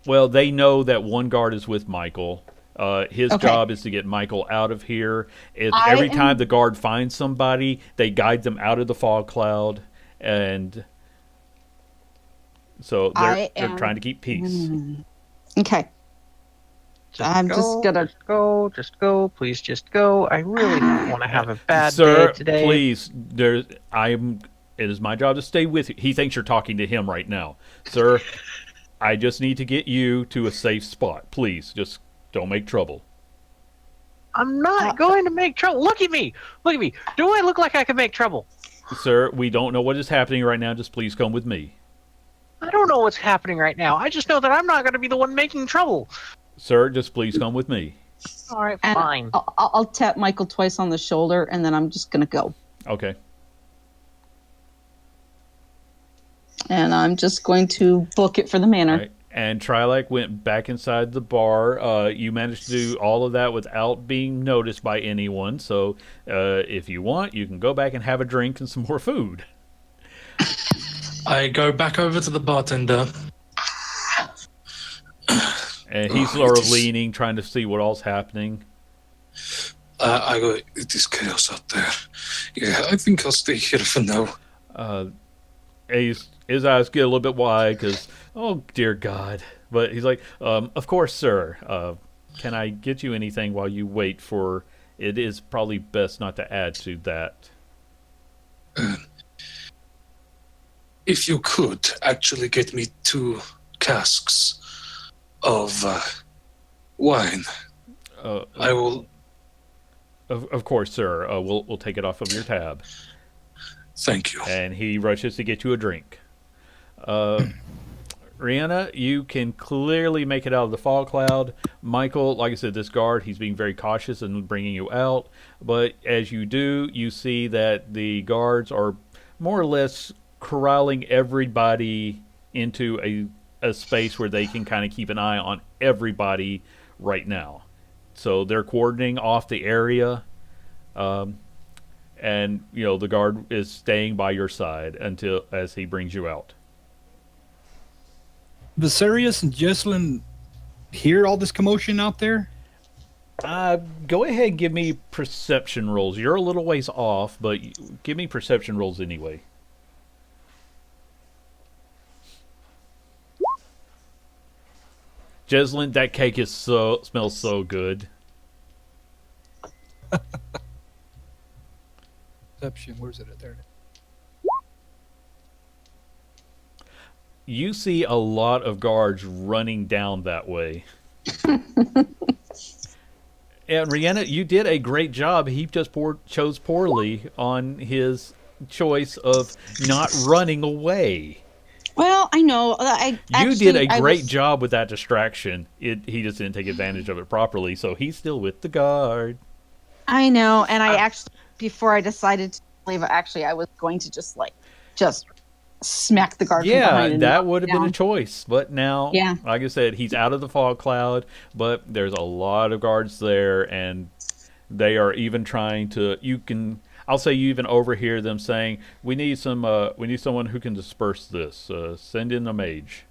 A: Well, they know that one guard is with Michael. His job is to get Michael out of here. Every time the guard finds somebody, they guide them out of the fog cloud, and so they're trying to keep peace.
B: Okay.
D: Just go. Please just go. I really don't want to have a bad
A: Sir,
D: day today.
A: Please, it is my job to stay with you. He thinks you're talking to him right now. Sir, I just need to get you to a safe spot. Please, just don't make trouble.
D: I'm not going to make trouble. Look at me. Do I look like I can make trouble?
A: Sir, we don't know what is happening right now. Just please come with me.
D: I don't know what's happening right now. I just know that I'm not going to be the one making trouble.
A: Sir, just please come with me.
D: All right,
B: And
D: fine.
B: I'll tap Michael twice on the shoulder, and then I'm just going to go.
A: Okay.
B: And I'm just going to book it for the manor.
A: Right. And Trilak went back inside the bar. You managed to do all of that without being noticed by anyone. So if you want, you can go back and have a drink and some more food.
E: I go back over to the bartender.
A: And he's sort of leaning, trying to see what all's happening.
E: I go, it is chaos out there. Yeah, I think I'll stay here for now.
A: His eyes get a little bit wide because, oh, dear God. But he's like, of course, sir. Can I get you anything while you wait for... It is probably best not to add to that.
E: If you could actually get me 2 casks of wine, I will...
A: Of course, sir. We'll take it off of your tab.
E: Thank you.
A: And he rushes to get you a drink. Rihanna, you can clearly make it out of the fog cloud. Michael, like I said, this guard, he's being very cautious in bringing you out. But as you do, you see that the guards are more or less corralling everybody into a space where they can kind of keep an eye on everybody right now. So they're coordinating off the area. And, the guard is staying by your side as he brings you out.
G: Viserys and Jesselyn hear all this commotion out there?
A: Go ahead and give me perception rolls. You're a little ways off, but give me perception rolls anyway. Jesselyn, that cake smells so good.
G: Perception. Where's it at there?
A: You see a lot of guards running down that way. And Rihanna, you did a great job. He just chose poorly on his choice of not running away.
B: Well, I know.
A: You did a great job with that distraction. He just didn't take advantage of it properly, so he's still with the guard.
B: I know, and I actually, before I decided to leave, actually, I was going to just smack the guard from behind.
A: Yeah, that would have been a choice. But now,
B: Yeah.
A: like I said, he's out of the fog cloud, but there's a lot of guards there, and they are even trying to, I'll say you even overhear them saying, we need someone who can disperse this. Send in a mage.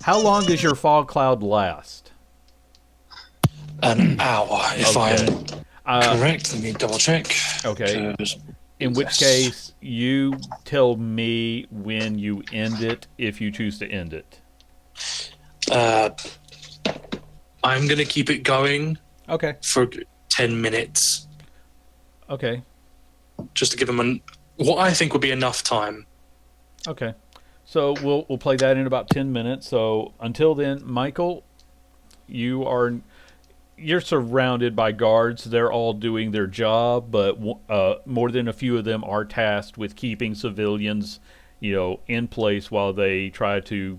A: How long does your fog cloud last?
E: An hour, if
A: Okay.
E: I'm correct. Let me double check.
A: Okay. In which case, you tell me when you end it, if you choose to end it.
E: I'm going to keep it going
A: Okay.
E: for 10 minutes,
A: Okay.
E: just to give them what I think would be enough time.
A: Okay. So we'll play that in about 10 minutes. So until then, Michael, you're surrounded by guards. They're all doing their job, but more than a few of them are tasked with keeping civilians, in place while they try to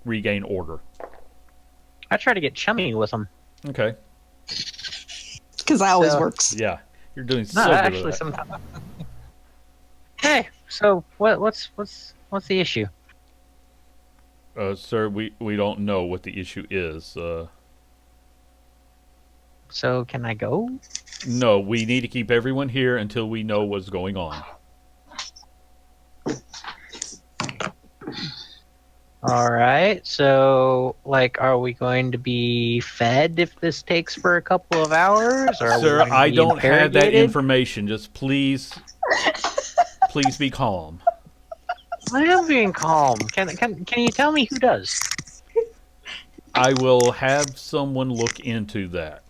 A: regain order.
D: I try to get chummy with them.
A: Okay.
B: Because that always works.
A: Yeah, you're doing so
D: No,
A: good
D: actually,
A: at that.
D: sometimes. Hey, so what's the issue?
A: Sir, we don't know what the issue is.
D: So can I go?
A: No, we need to keep everyone here until we know what's going on.
D: All right. So, are we going to be fed if this takes for a couple of hours? Or
A: Sir, I don't have that
D: information.
A: information. Just please be calm.
D: I am being calm. Can you tell me who does?
A: I will have someone look into that.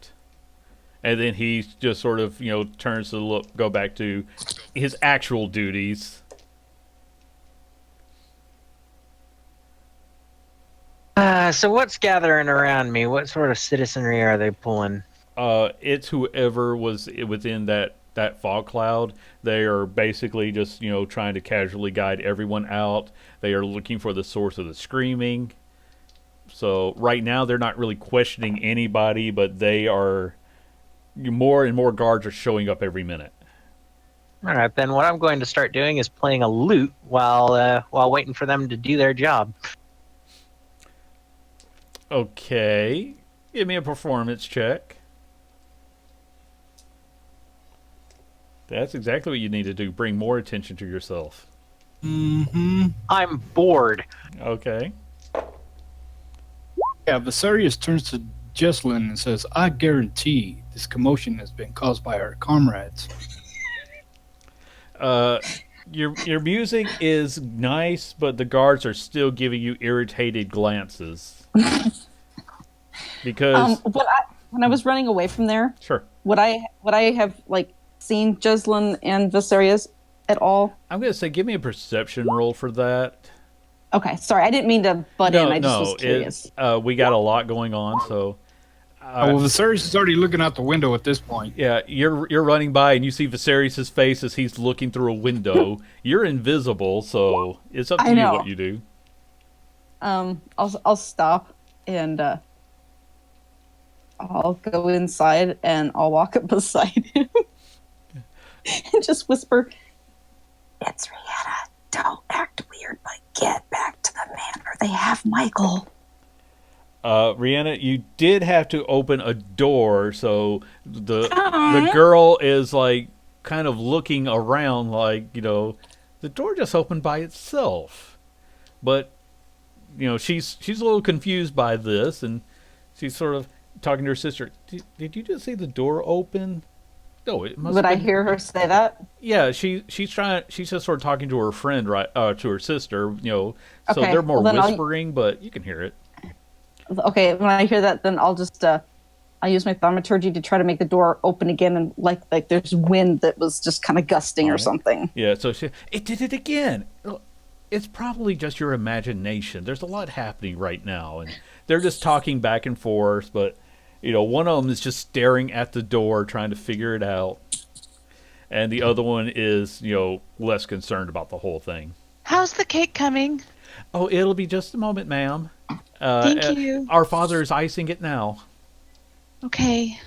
A: And then he just sort of, turns to go back to his actual duties.
D: So what's gathering around me? What sort of citizenry are they pulling?
A: It's whoever was within that fog cloud. They are basically just, trying to casually guide everyone out. They are looking for the source of the screaming. So right now they're not really questioning anybody, but they are... More and more guards are showing up every minute.
D: All right, then what I'm going to start doing is playing a lute while waiting for them to do their job.
A: Okay. Give me a performance check. That's exactly what you need to do. Bring more attention to yourself.
G: Mm-hmm.
D: I'm bored.
A: Okay.
G: Yeah, Viserius turns to Jesslyn and says, I guarantee this commotion has been caused by our comrades.
A: Your music is nice, but the guards are still giving you irritated glances. Because
B: when I was running away from there,
A: sure,
B: would I have seen Jesslyn and Viserius at all?
A: I'm gonna say give me a perception roll for that.
B: Okay, sorry, I didn't mean to butt in. I just was curious.
A: We got a lot going on, so.
G: Well, Viserius is already looking out the window at this point.
A: Yeah, you're running by and you see Viserius' face as he's looking through a window. You're invisible, so it's up to you what you do.
B: I'll stop and I'll go inside and I'll walk up beside him and just whisper, "It's Rihanna. Don't act weird, but get back to the manor. They have Michael."
A: Rihanna, you did have to open a door, so the girl is kind of looking around the door just opened by itself. But she's a little confused by this, and she's sort of talking to her sister. Did you just see the door open? No, it must.
B: Would I hear her say that?
A: Yeah, she's just sort of talking to her friend, right? To her sister, so
B: Okay,
A: they're more
B: well, then
A: whispering, but you can hear it.
B: Okay, when I hear that, then I'll just I use my thaumaturgy to try to make the door open again, and like there's wind that was just kind of gusting or something.
A: Yeah, so it did it again. It's probably just your imagination. There's a lot happening right now, and they're just talking back and forth, but, one of them is just staring at the door trying to figure it out, and the other one is, less concerned about the whole thing.
C: How's the cake coming?
A: Oh, it'll be just a moment, ma'am.
C: Thank you.
A: Our father is icing it now.
C: Okay.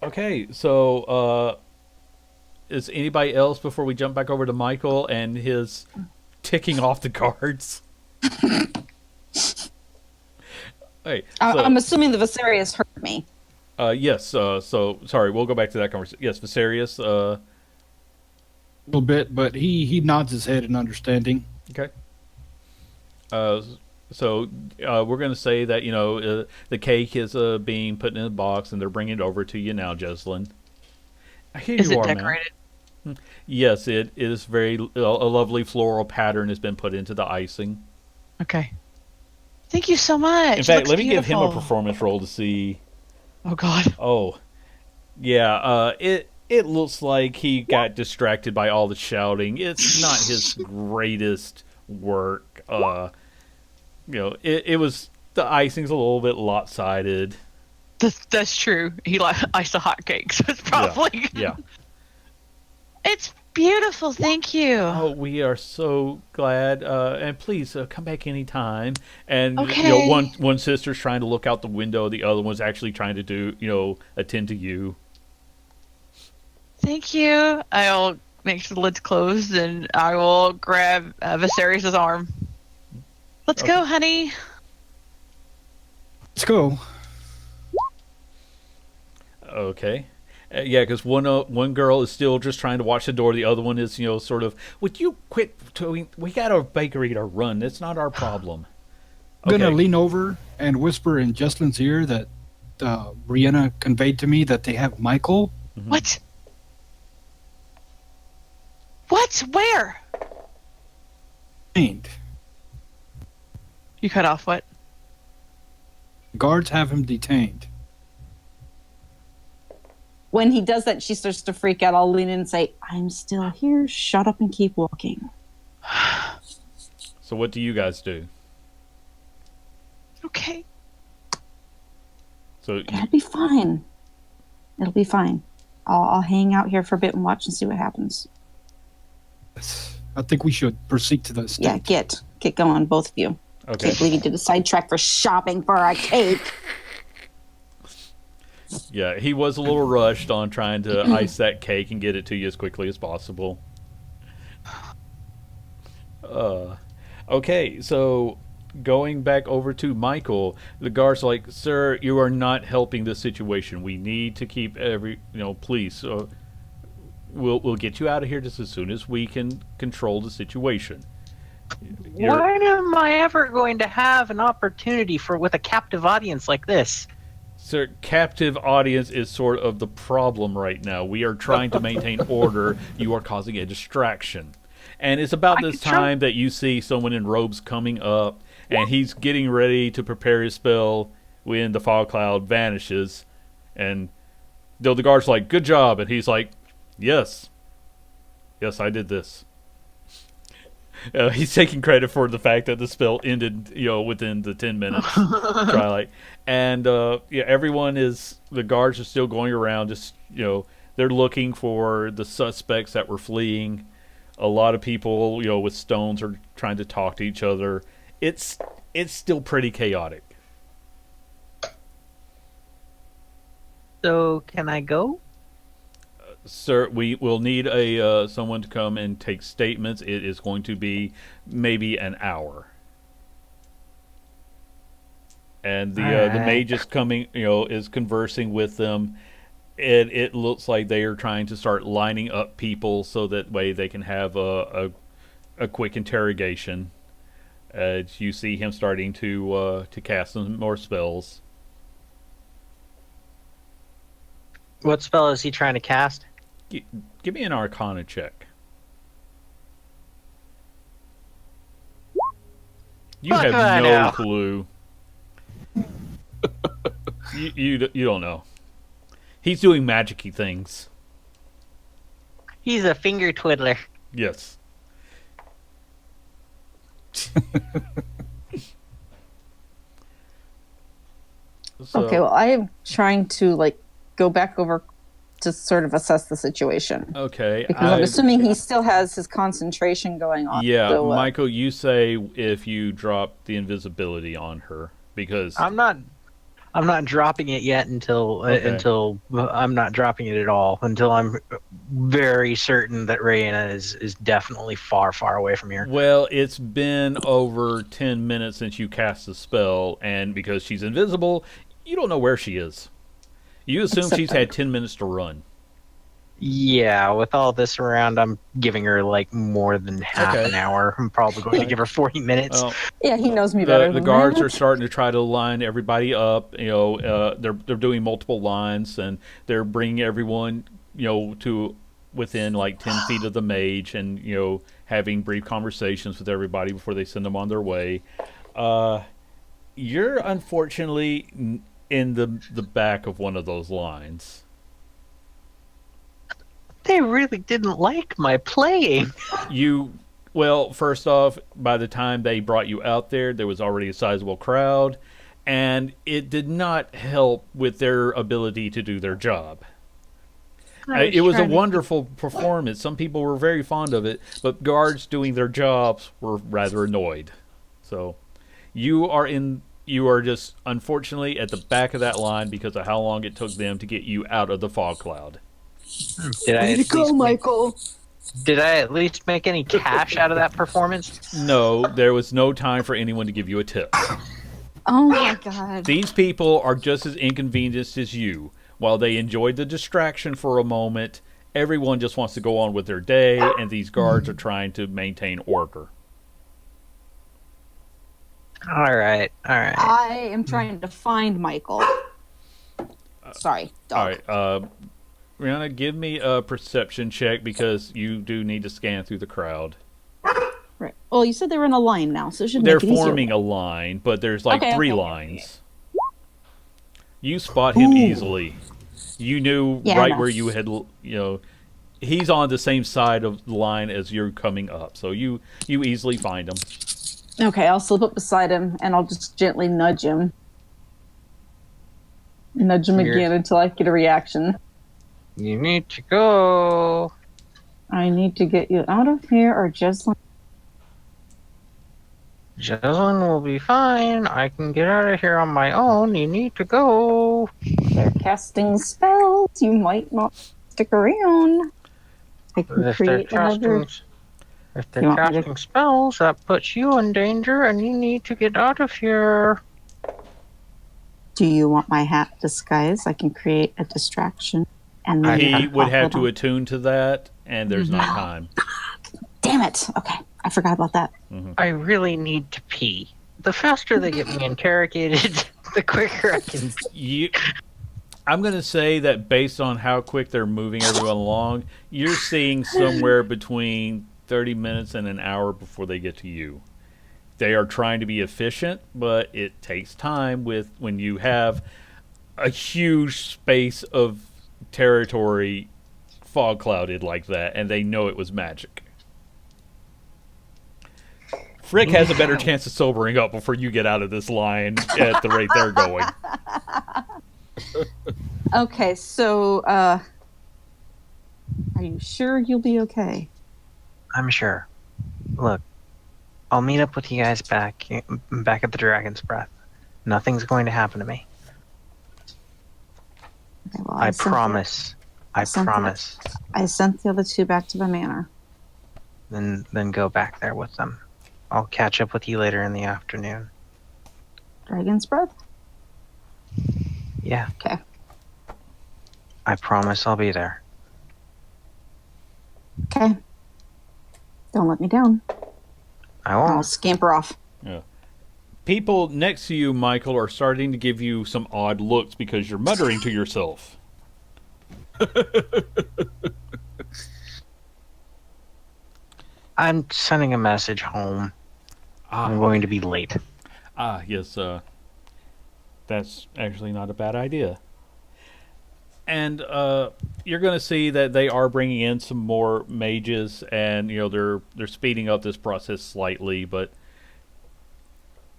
A: Okay, so, is anybody else before we jump back over to Michael and his ticking off the guards? Hey,
B: I'm assuming the Viserius hurt me.
A: yes. So sorry, we'll go back to that conversation. Yes, Viserius.
G: A little bit, but he nods his head in understanding.
A: Okay. So we're going to say that the cake is being put in a box and they're bringing it over to you now, Jeslyn. Here
C: Is
A: you
C: it
A: are,
C: decorated?
A: ma'am. Yes, it is very a lovely floral pattern has been put into the icing.
C: Okay. Thank you so much.
A: In fact,
C: Looks
A: let me give him a
C: beautiful.
A: performance roll to see.
C: Oh God.
A: Oh, yeah. It looks like he got distracted by all the shouting. It's not his greatest work. It was the icing's a little bit lopsided.
C: That's true. He iced a hot cake, so it's probably.
A: Yeah.
C: It's beautiful. Thank you.
A: Oh, we are so glad. And please come back anytime. And
C: Okay.
A: one sister's trying to look out the window. The other one's actually trying to attend to you.
C: Thank you. I'll make sure the lid's closed, and I will grab Viserius' arm. Let's go, honey.
G: Let's go.
A: Okay. Yeah, because one girl is still just trying to watch the door. The other one is, sort of, would you quit? We got a bakery to run. It's not our problem.
G: I'm going to lean over and whisper in Justin's ear that Brianna conveyed to me that they have Michael.
A: Mm-hmm.
C: What? What? Where?
G: Detained.
C: You cut off what?
G: Guards have him detained.
B: When he does that, she starts to freak out. I'll lean in and say, I'm still here. Shut up and keep walking.
A: So what do you guys do?
C: Okay.
A: So
B: It'll be fine. It'll be fine. I'll hang out here for a bit and watch and see what happens.
G: I think we should proceed to the state.
B: Yeah, get going, both of you.
A: okay.
B: Can't believe you did a sidetrack for shopping for a cake.
A: Yeah, he was a little rushed on trying to ice that cake and get it to you as quickly as possible. Okay, so going back over to Michael, the guard's like, "Sir, you are not helping the situation. We need to keep please. We'll get you out of here just as soon as we can control the situation."
D: When am I ever going to have an opportunity with a captive audience like this?
A: Sir, captive audience is sort of the problem right now. We are trying to maintain order. You are causing a distraction. And it's about this time that you see someone in robes coming up, and he's getting ready to prepare his spell when the fog cloud vanishes. And the guard's like, "Good job." And he's like, Yes, I did this. He's taking credit for the fact that the spell ended, within the 10 minutes. Twilight. And, everyone the guards are still going around, just, they're looking for the suspects that were fleeing. A lot of people, with stones are trying to talk to each other. It's still pretty chaotic.
D: So, can I go?
A: Sir, we will need someone to come and take statements. It is going to be maybe an hour. And the mage is coming, is conversing with them. It looks like they are trying to start lining up people so that way they can have a quick interrogation. You see him starting to cast some more spells.
D: What spell is he trying to cast?
A: Give me an Arcana check. You
D: Fuck,
A: have
D: I
A: no
D: know.
A: clue. You don't know. He's doing magic-y things.
D: He's a finger twiddler.
A: Yes. So,
B: Okay, well, I am trying to go back over to sort of assess the situation
A: okay.
B: because I'm assuming he still has his concentration going on.
A: Yeah,
B: So,
A: Michael, you say if you drop the invisibility on her because
D: I'm not dropping it yet until I'm not dropping it at all until I'm very certain that Raina is definitely far, far away from here.
A: well, it's been over 10 minutes since you cast the spell, and because she's invisible, you don't know where she is. You assume
B: Except
A: she's had 10 minutes to run.
D: Yeah, with all this around, I'm giving her more than half an hour. I'm probably going to give her 40 minutes.
A: Well,
B: yeah, he knows me better
A: the
B: than
A: guards
B: that.
A: are starting to try to line everybody up. They're doing multiple lines, and they're bringing everyone, to within 10 feet of the mage, and having brief conversations with everybody before they send them on their way. You're unfortunately in the back of one of those lines.
D: They really didn't like my playing.
A: Well, first off, by the time they brought you out there was already a sizable crowd, and it did not help with their ability to do their job. It was a wonderful performance. Some people were very fond of it, but guards doing their jobs were rather annoyed. So, you are just unfortunately at the back of that line because of how long it took them to get you out of the fog cloud.
B: Way to go, Michael.
D: Did I at least make any cash out of that performance?
A: No, there was no time for anyone to give you a tip.
B: Oh my god.
A: These people are just as inconvenienced as you. While they enjoyed the distraction for a moment, everyone just wants to go on with their day, and these guards are trying to maintain order.
D: All right.
B: I am trying to find Michael. Sorry, dog.
A: All right, Rihanna, give me a perception check because you do need to scan through the crowd.
B: Right. Well, you said they were in a line now, so it should
A: They're
B: make it easier.
A: forming a line, but there's
B: Okay,
A: three
B: okay.
A: lines. You spot him easily. You knew right
B: no.
A: where you had, he's on the same side of the line as you're coming up, so you easily find him.
B: Okay, I'll slip up beside him and I'll just gently nudge him. Nudge him again until I get a reaction.
D: You need to go.
B: I need to get you out of here, or Jeslyn.
D: Jeslyn will be fine. I can get out of here on my own. You need to go.
B: They're casting spells. You might not stick around. I can
D: If they're
B: create another.
D: casting spells, that puts you in danger, and you need to get out of here.
B: Do you want my hat disguise? I can create a distraction. And then
A: He would have to
B: on.
A: attune to that, and there's not time.
B: Damn it. Okay, I forgot about that.
D: I really need to pee. The faster they get me interrogated, the quicker I can.
A: I'm going to say that based on how quick they're moving everyone along, you're seeing somewhere between 30 minutes and an hour before they get to you. They are trying to be efficient, but it takes time when you have a huge space of territory fog clouded like that, and they know it was magic. Frick has a better chance of sobering up before you get out of this line at the rate they're going.
B: Okay, so are you sure you'll be okay?
D: I'm sure. Look, I'll meet up with you guys back at the Dragon's Breath. Nothing's going to happen to me.
B: Okay, well,
D: I promise. I promise.
B: I sent the other two back to the manor.
D: Then go back there with them. I'll catch up with you later in the afternoon.
B: Dragon's Breath?
D: Yeah.
B: Okay.
D: I promise I'll be there.
B: Okay. Don't let me down.
D: I won't.
B: I'll scamper off.
A: Yeah. People next to you, Michael, are starting to give you some odd looks because you're muttering to yourself.
D: I'm sending a message home. I'm going to be late.
A: Yes. That's actually not a bad idea. And you're going to see that they are bringing in some more mages, and they're speeding up this process slightly, but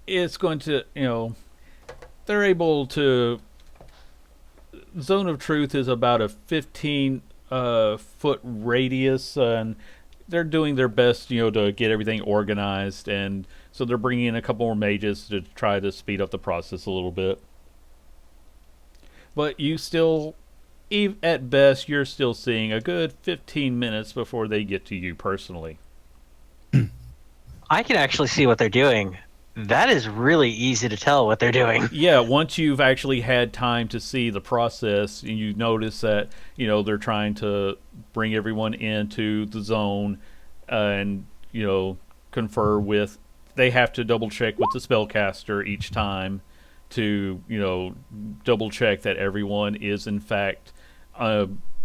A: it's going to they're able to. Zone of Truth is about a 15 foot radius, and they're doing their best, to get everything organized, and so they're bringing in a couple more mages to try to speed up the process a little bit. But you still, at best, you're still seeing a good 15 minutes before they get to you personally.
D: I can actually see what they're doing. That is really easy to tell what they're doing.
A: Yeah, once you've actually had time to see the process, and you notice that they're trying to bring everyone into the zone, and confer with. They have to double check with the spellcaster each time to double check that everyone is in fact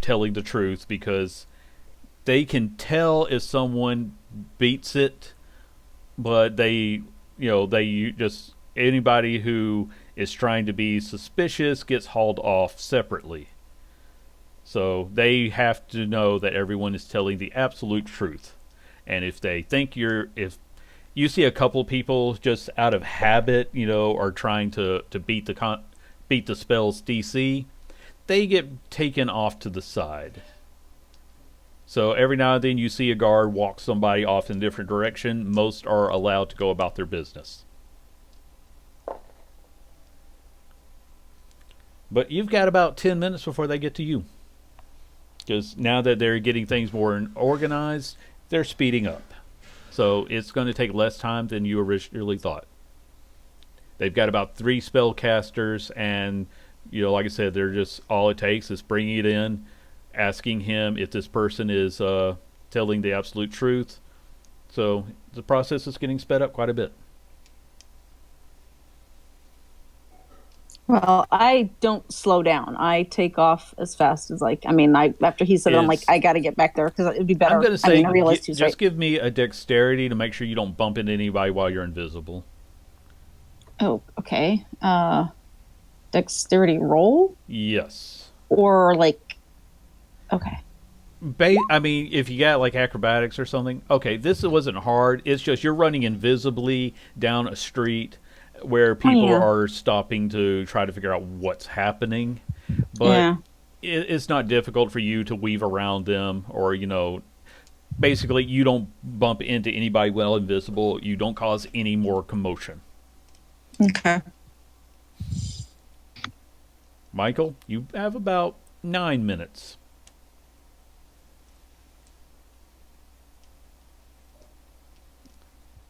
A: telling the truth, because they can tell if someone beats it, but they just, anybody who is trying to be suspicious gets hauled off separately. So they have to know that everyone is telling the absolute truth. And if they think if you see a couple people just out of habit, are trying to beat the spell's DC, they get taken off to the side. So every now and then you see a guard walk somebody off in a different direction. Most are allowed to go about their business. But you've got about 10 minutes before they get to you. Because now that they're getting things more organized, they're speeding up. So it's going to take less time than you originally thought. They've got about 3 spellcasters, and like I said, they're just, all it takes is bringing it in, asking him if this person is telling the absolute truth. So the process is getting sped up quite a bit.
B: Well, I don't slow down. I take off as fast as after he said it, I'm like, I got to get back there because it'd be better.
A: I'm going to say,
B: I realized he's
A: just
B: right.
A: give me a dexterity to make sure you don't bump into anybody while you're invisible.
B: Oh, okay. Dexterity roll?
A: Yes.
B: Or okay.
A: If you got acrobatics or something, okay, this wasn't hard. It's just you're running invisibly down a street where people are stopping to try to figure out what's happening. But it's not difficult for you to weave around them, or, basically you don't bump into anybody while invisible. You don't cause any more commotion.
B: Okay.
A: Michael, you have about 9 minutes.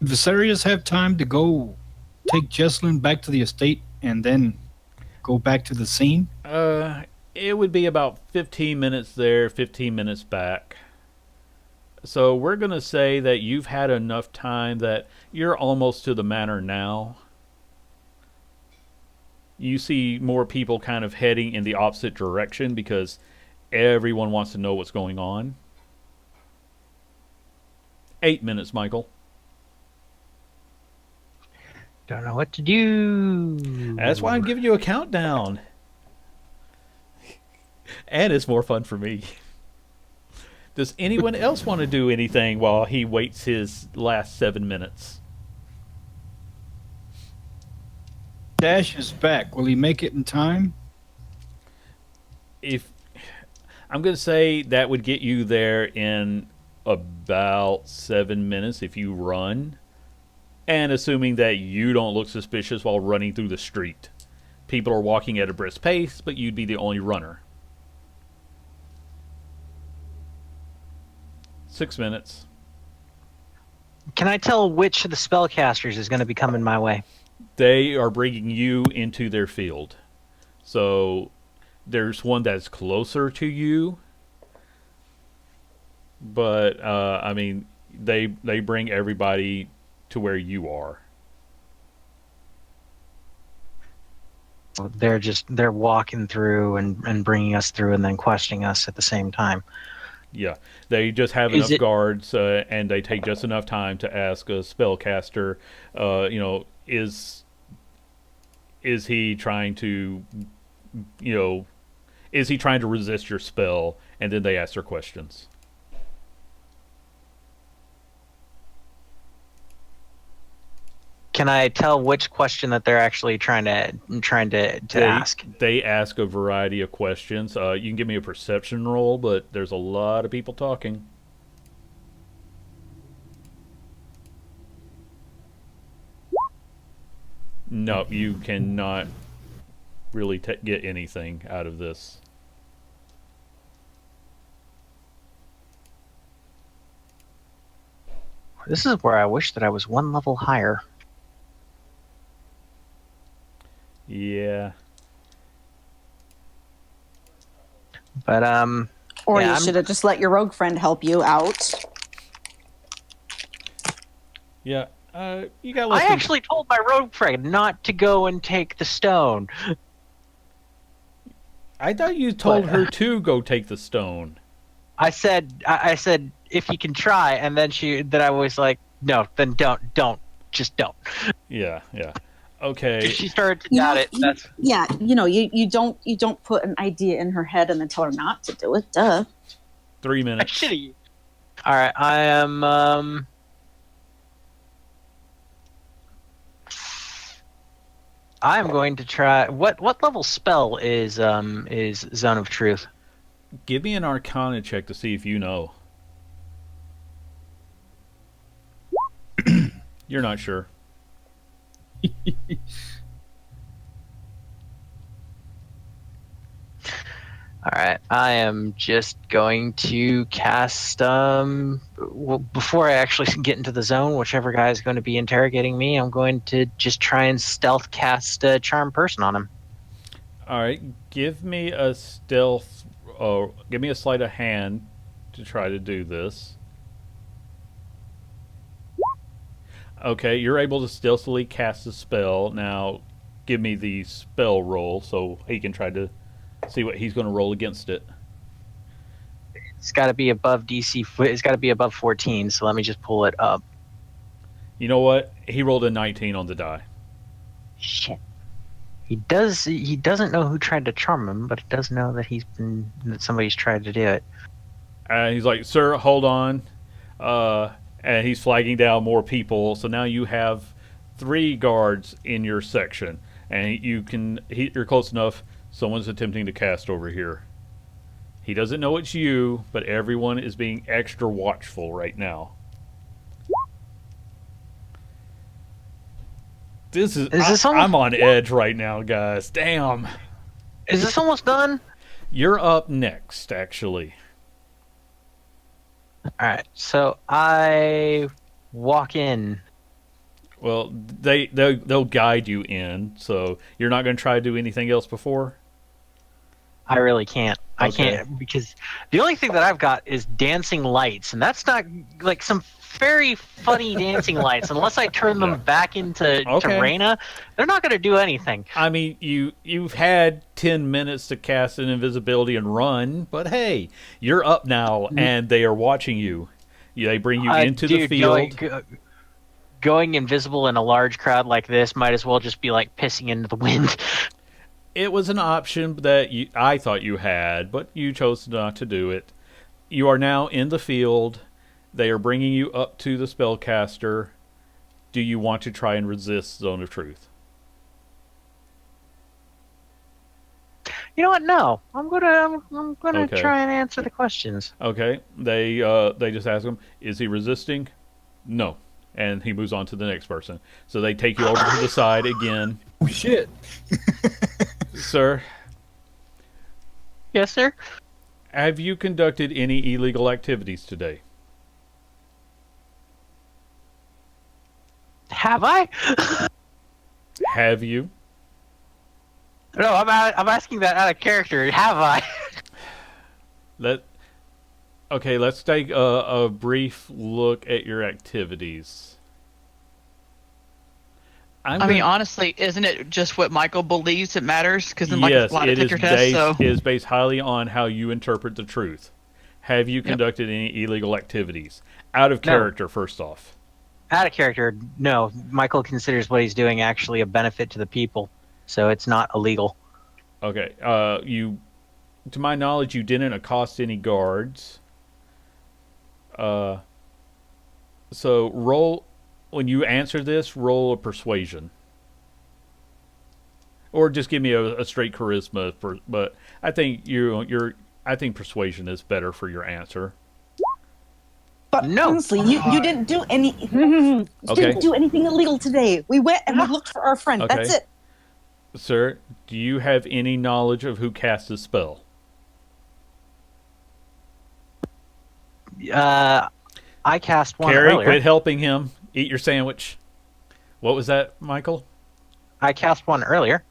G: Viserius have time to go take Jesslyn back to the estate and then go back to the scene?
A: It would be about 15 minutes there, 15 minutes back. So we're going to say that you've had enough time that you're almost to the manor now. You see more people kind of heading in the opposite direction because everyone wants to know what's going on. 8 minutes, Michael.
D: Don't know what to do.
A: That's why I'm giving you a countdown. And it's more fun for me. Does anyone else want to do anything while he waits his last 7 minutes?
G: Dash is back. Will he make it in time?
A: If I'm going to say that would get you there in about 7 minutes if you run. And assuming that you don't look suspicious while running through the street. People are walking at a brisk pace, but you'd be the only runner. 6 minutes.
D: Can I tell which of the spellcasters is going to be coming my way?
A: They are bringing you into their field. So there's one that's closer to you. But, they bring everybody to where you are.
D: They're walking through and bringing us through and then questioning us at the same time.
A: Yeah, they just have enough guards, and they take just enough is he trying to, is he trying to resist your spell? And then they ask their questions.
D: Can I tell which question that they're actually trying to ask?
A: They ask a variety of questions. You can give me a perception roll, but there's a lot of people talking. No, you cannot really get anything out of this.
D: This is where I wish that I was one level higher.
A: Yeah.
D: But
B: Or
D: yeah,
B: you should have just let your rogue friend help you out.
A: Yeah. You got.
D: I actually told my rogue friend not to go and take the stone.
A: I thought you told her to go take the stone.
D: I said if you can try, and then I was like, no, then don't, just don't.
A: Yeah. Okay.
D: She started to doubt it. That's
B: Yeah, you don't put an idea in her head and then tell her not to do it. Duh.
A: 3 minutes.
D: shitty. All right, I am. I am going to try. What level spell is Zone of Truth?
A: Give me an Arcana check to see if you know. You're not sure.
D: Alright, I am just going to cast, before I actually get into the zone, whichever guy is going to be interrogating me, I'm going to just try and stealth cast Charm Person on him.
A: Alright, give me a stealth, give me a sleight of hand to try to do this. Okay, you're able to stealthily cast a spell. Now, give me the spell roll so he can try to see what he's going to roll against it.
D: It's got to be above DC. It's got to be above 14. So let me just pull it up.
A: You know what? He rolled a 19 on the die.
D: Shit. He doesn't know who tried to charm him, but he does know that that somebody's tried to do it.
A: He's like, "Sir, hold on," and he's flagging down more people. So now you have 3 guards in your section, and you're close enough. Someone's attempting to cast over here. He doesn't know it's you, but everyone is being extra watchful right now. I'm on edge right now, guys. Damn.
D: Is this almost done?
A: You're up next, actually.
D: Alright, so I walk in.
A: Well, they'll guide you in, so you're not going to try to do anything else before?
D: I really can't.
A: Okay.
D: I can't, because the only thing that I've got is dancing lights, and that's not like some very funny dancing lights. Unless I turn them back into Reyna, they're not going to do anything.
A: I mean, you've had 10 minutes to cast an invisibility and run, but hey, you're up now, and they are watching you. They bring you into the field.
D: Going invisible in a large crowd like this might as well just be like pissing into the wind.
A: It was an option that I thought you had, but you chose not to do it. You are now in the field. They are bringing you up to the spellcaster. Do you want to try and resist Zone of Truth?
D: You know what? No, I'm gonna try and answer the questions.
A: Okay. They just ask him, is he resisting? No. And he moves on to the next person. So they take you over to the side again.
G: Oh, shit.
A: Sir?
D: Yes, sir?
A: Have you conducted any illegal activities today?
D: Have I?
A: Have you?
D: No, I'm asking that out of character. Have I?
A: Let's take a brief look at your activities.
C: I mean, honestly, isn't it just what Michael believes that matters? Because then
A: yes,
C: Michael's
A: it
C: take your test, so...
A: is based highly on how you interpret the truth. Have you conducted any illegal activities? Out of character, first off.
D: Out of character, no. Michael considers what he's doing actually a benefit to the people. so it's not illegal.
A: Okay. You, to my knowledge, you didn't accost any guards. So roll when you answer this. Roll a persuasion, or just give me a straight charisma. But I think I think persuasion is better for your answer.
B: But
D: No.
B: honestly, you didn't do any. You didn't do anything illegal today. We went and we looked for our friend.
A: Okay.
B: That's it.
A: Sir, do you have any knowledge of who cast the spell?
D: I cast one
A: Carrie,
D: earlier.
A: quit helping him. Eat your sandwich. What was that, Michael?
D: I cast one earlier.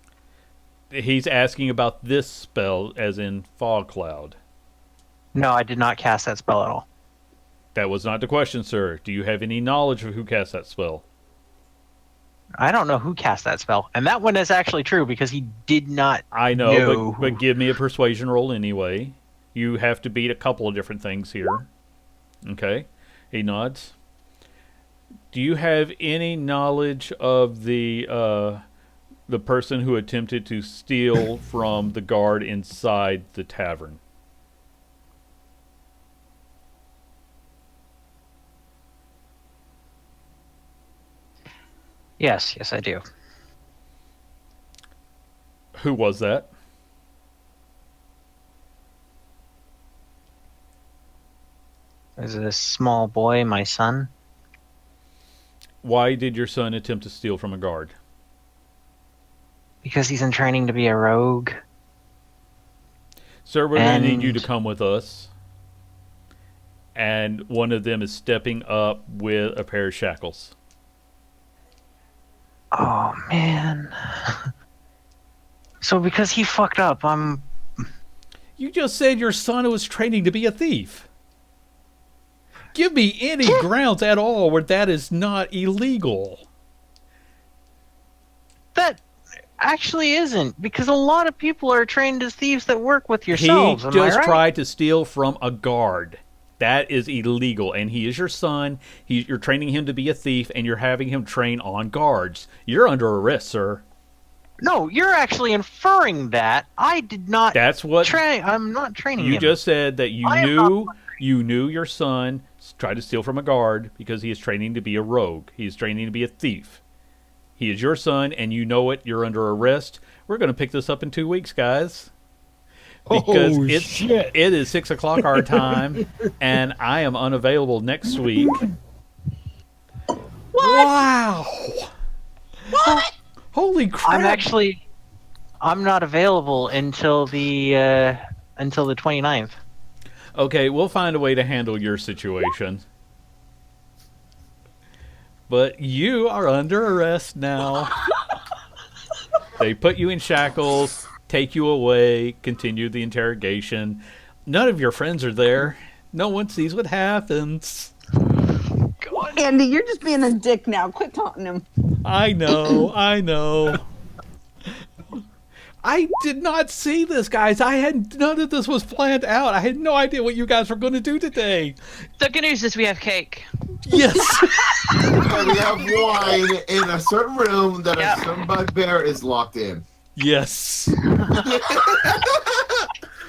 A: He's asking about this spell, as in fog cloud.
D: No, I did not cast that spell at all.
A: That was not the question, sir. Do you have any knowledge of who cast that spell?
D: I don't know who cast that spell, and that one is actually true because he did not.
A: I know,
D: No.
A: but give me a persuasion roll anyway. You have to beat a couple of different things here. Okay. He nods. Do you have any knowledge of the person who attempted to steal from the guard inside the tavern?
D: Yes, I do.
A: Who was that?
D: There's a small boy, my son,
A: Why did your son attempt to steal from a guard?
D: because he's in training to be a rogue.
A: Sir, we're going to need you to
D: And-
A: come with us. And one of them is stepping up with a pair of shackles.
D: Oh man. So because he fucked up, I'm.
A: You just said your son was training to be a thief. Give me any grounds at all where that is not illegal.
D: That actually isn't, because a lot of people are trained as thieves that work with
A: He
D: yourselves. Am I
A: just
D: right?
A: tried to steal from a guard. That is illegal, and he is your son. You're training him to be a thief, and you're having him train on guards. You're under arrest, sir.
D: No, you're actually inferring that. I did not
A: That's what
D: train. I'm not training
A: you
D: him.
A: just said, that you
D: I am
A: knew your son tried to steal from a guard because he is training to be a rogue. He is training to be a thief. He is your son, and you know it. You're under arrest. We're going to pick this up in 2 weeks, guys. Because
G: Oh,
A: it
G: shit.
A: is 6 o'clock our time, and I am unavailable next week.
B: What?
A: Wow!
B: What?
A: Holy crap!
D: I'm not available until the 29th.
A: Okay, we'll find a way to handle your situation. But you are under arrest now. They put you in shackles, take you away, continue the interrogation. None of your friends are there. No one sees what happens.
B: Andy, you're just being a dick now. Quit taunting him.
A: I know. I did not see this, guys. None of this was planned out. I had no idea what you guys were going to do today.
C: The good news is we have cake.
A: Yes.
H: And we have wine in a certain room that
C: Yep.
H: a certain bugbear is locked in.
A: Yes.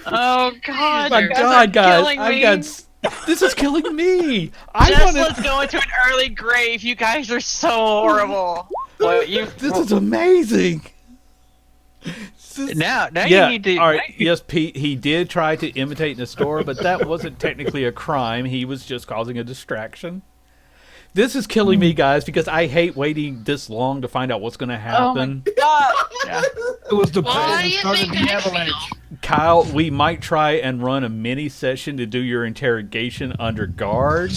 C: Oh God!
A: My
C: you guys
A: God,
C: are
A: guys.
C: killing me.
A: This is killing me. I
C: Just
A: wanted.
C: let's go into an early grave. You guys are so horrible. What you?
A: This is amazing.
D: Now
A: Yeah.
D: you need to.
A: All right. Yes, Pete. He did try to imitate in the store, but that wasn't technically a crime. He was just causing a distraction. This is killing me, guys, because I hate waiting this long to find out what's going to happen.
C: God.
A: Yeah.
G: It was the
C: Why
G: plan
C: do
G: that
C: you
G: started
C: think
G: the
C: I
G: avalanche.
A: Kyle, we might try and run a mini session to do your interrogation under guard,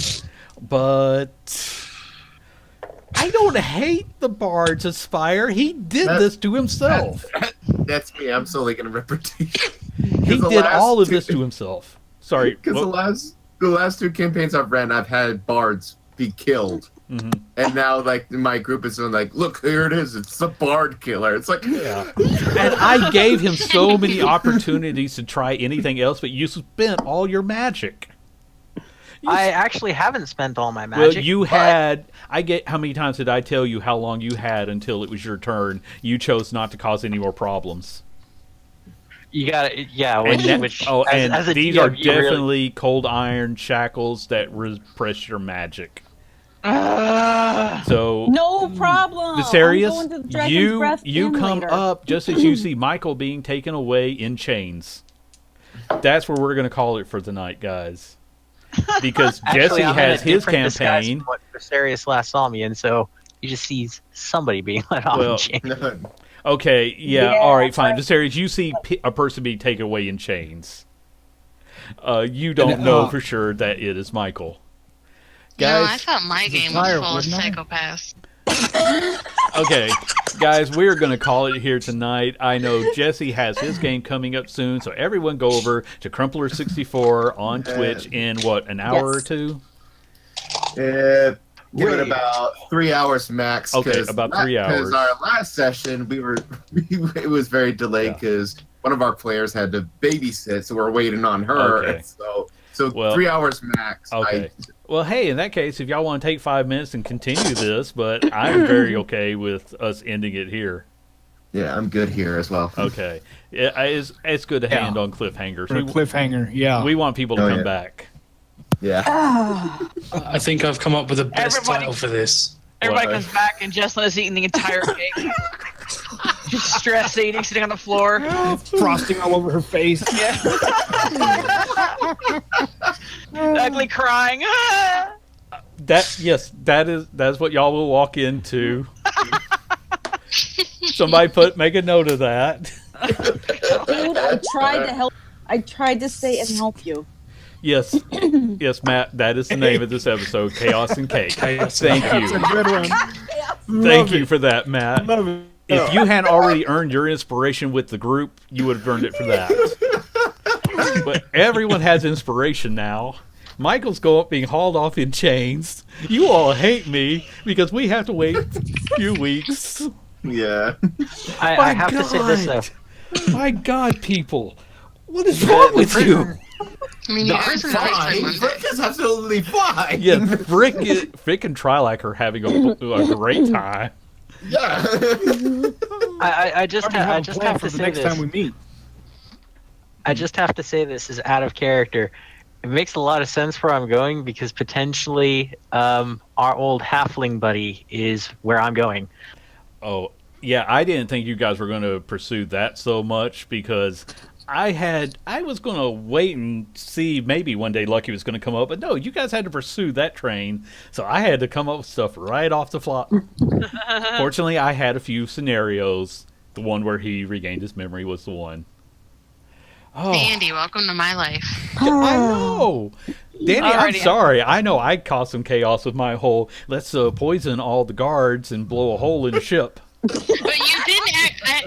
A: but I don't hate the Bard's Aspire. He did this to himself.
H: That's me. I'm solely going to reputation.
A: He did all of this to himself. Sorry.
H: Because
A: what-
H: the last two campaigns I've ran, I've had bards be killed.
A: Mhm.
H: And now, like, my group is like, look, here it is. It's the bard killer. It's like,
A: Yeah. And I gave him so many opportunities to try anything else, but you spent all your magic.
D: I actually haven't spent all my
A: Well,
D: magic.
A: you
D: but-
A: had. I get. How many times did I tell you how long you had until it was your turn? You chose not to cause any more problems.
D: You got it. Yeah.
A: And,
D: As a
A: these
D: DM,
A: are
D: you really-
A: definitely cold iron shackles that repress your magic.
C: Ah.
A: So
B: No problem.
A: Viserius,
B: I'm going to the Dragon's
A: you
B: Breath
A: you
B: Inn
A: come
B: later.
A: up just as you see Michael being taken away in chains. That's where we're going to call it for tonight, guys. Because
D: Actually,
A: Jesse
D: I'm in a
A: has his
D: different disguise
A: campaign.
D: from what Viserius last saw me in, so he just sees somebody being let off
A: Well,
D: in chains.
A: Okay, yeah,
B: Yeah,
A: all right, fine.
B: right.
A: Viserys, you see a person being taken away in chains. You don't know for sure that it is Michael.
I: No, I
A: Guys,
I: thought my
G: Is it
I: game
G: fire,
I: was full of
G: wouldn't I?
I: psychopaths.
A: okay, guys, we're going to call it here tonight. I know Jesse has his game coming up soon, so everyone go over to Crumpler64 on Twitch in, what, an hour or
B: Yes.
A: two?
H: Give it about 3 hours max.
A: Okay, about 3 hours.
H: Because our last session, it was very delayed because one of our players had to babysit, so we're waiting on her.
A: Okay.
H: So
A: Well,
H: 3 hours max.
A: Okay. Well, hey, in that case, if y'all want to take 5 minutes and continue this, but I'm very okay with us ending it here.
H: Yeah, I'm good here as well.
A: Okay. It's good to
G: Yeah.
A: end on cliffhangers.
G: For a cliffhanger, yeah.
A: We want people to
H: Oh,
A: come
H: yeah.
A: back.
H: Yeah.
E: I think I've come up with the best
C: Everybody-
E: title for this.
C: Everybody
H: What?
C: comes back and Jesslyn is eating the entire cake. Just stress eating, sitting on the floor.
G: Frosting all over her face.
C: Ugly crying.
A: That's what y'all will walk into. Somebody make a note of that.
B: Dude, I tried to help. I tried to stay and help you.
A: Yes, yes, Matt. That is the name of this episode, Chaos and Cake.
E: Chaos
A: Thank
G: That's a
A: you,
G: good one.
A: thank you for that, Matt.
G: Love it.
A: If you hadn't already earned your inspiration with the group, you would have earned it for that. But everyone has inspiration now. Michael's being hauled off in chains. You all hate me because we have to wait a few weeks.
H: Yeah.
D: I have to say this though.
A: My God, people. What is wrong with you?
I: I mean, you guys are nice for
H: Frick is absolutely fine.
A: Yeah, Frick and Trilak are having a great time.
H: Yeah.
D: I just
G: Already have a
D: have
G: plan
D: to
G: for the
D: say
G: next
D: this.
G: time we meet.
D: I just have to say this is out of character. It makes a lot of sense where I'm going because potentially our old halfling buddy is where I'm going.
A: Oh, yeah, I didn't think you guys were going to pursue that so much because I was going to wait and see maybe one day Lucky was going to come up, but no, you guys had to pursue that train, so I had to come up with stuff right off the fly. Fortunately, I had a few scenarios. The one where he regained his memory was the one. Oh,
I: Andy, welcome to my life.
A: I know. Danny, I'm
C: Alrighty.
A: sorry. I know I caused some chaos with my whole let's poison all the guards and blow a hole in the ship.
I: But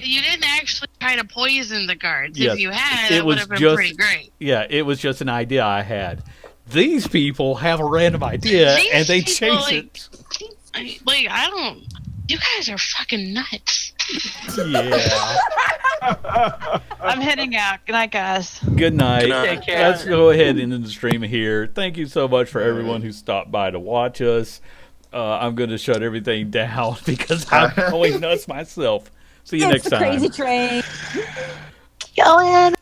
I: you didn't actually try to poison the guards.
A: Yes,
I: If you had,
A: it
I: that would
A: was
I: have been
A: just-
I: pretty great.
A: Yeah, it was just an idea I had. These people have a random idea
I: These
A: and they
I: people,
A: chase
I: I don't. You guys are fucking nuts.
A: it. Yeah.
C: I'm heading out. Good night, guys.
A: Good night.
E: Good night.
C: Take care.
A: Let's go ahead and end the stream here. Thank you so much for everyone who stopped by to watch us. I'm going to shut everything down because I'm going nuts myself. See you
B: It's
A: next
B: the
A: time.
B: crazy train.
C: Go in.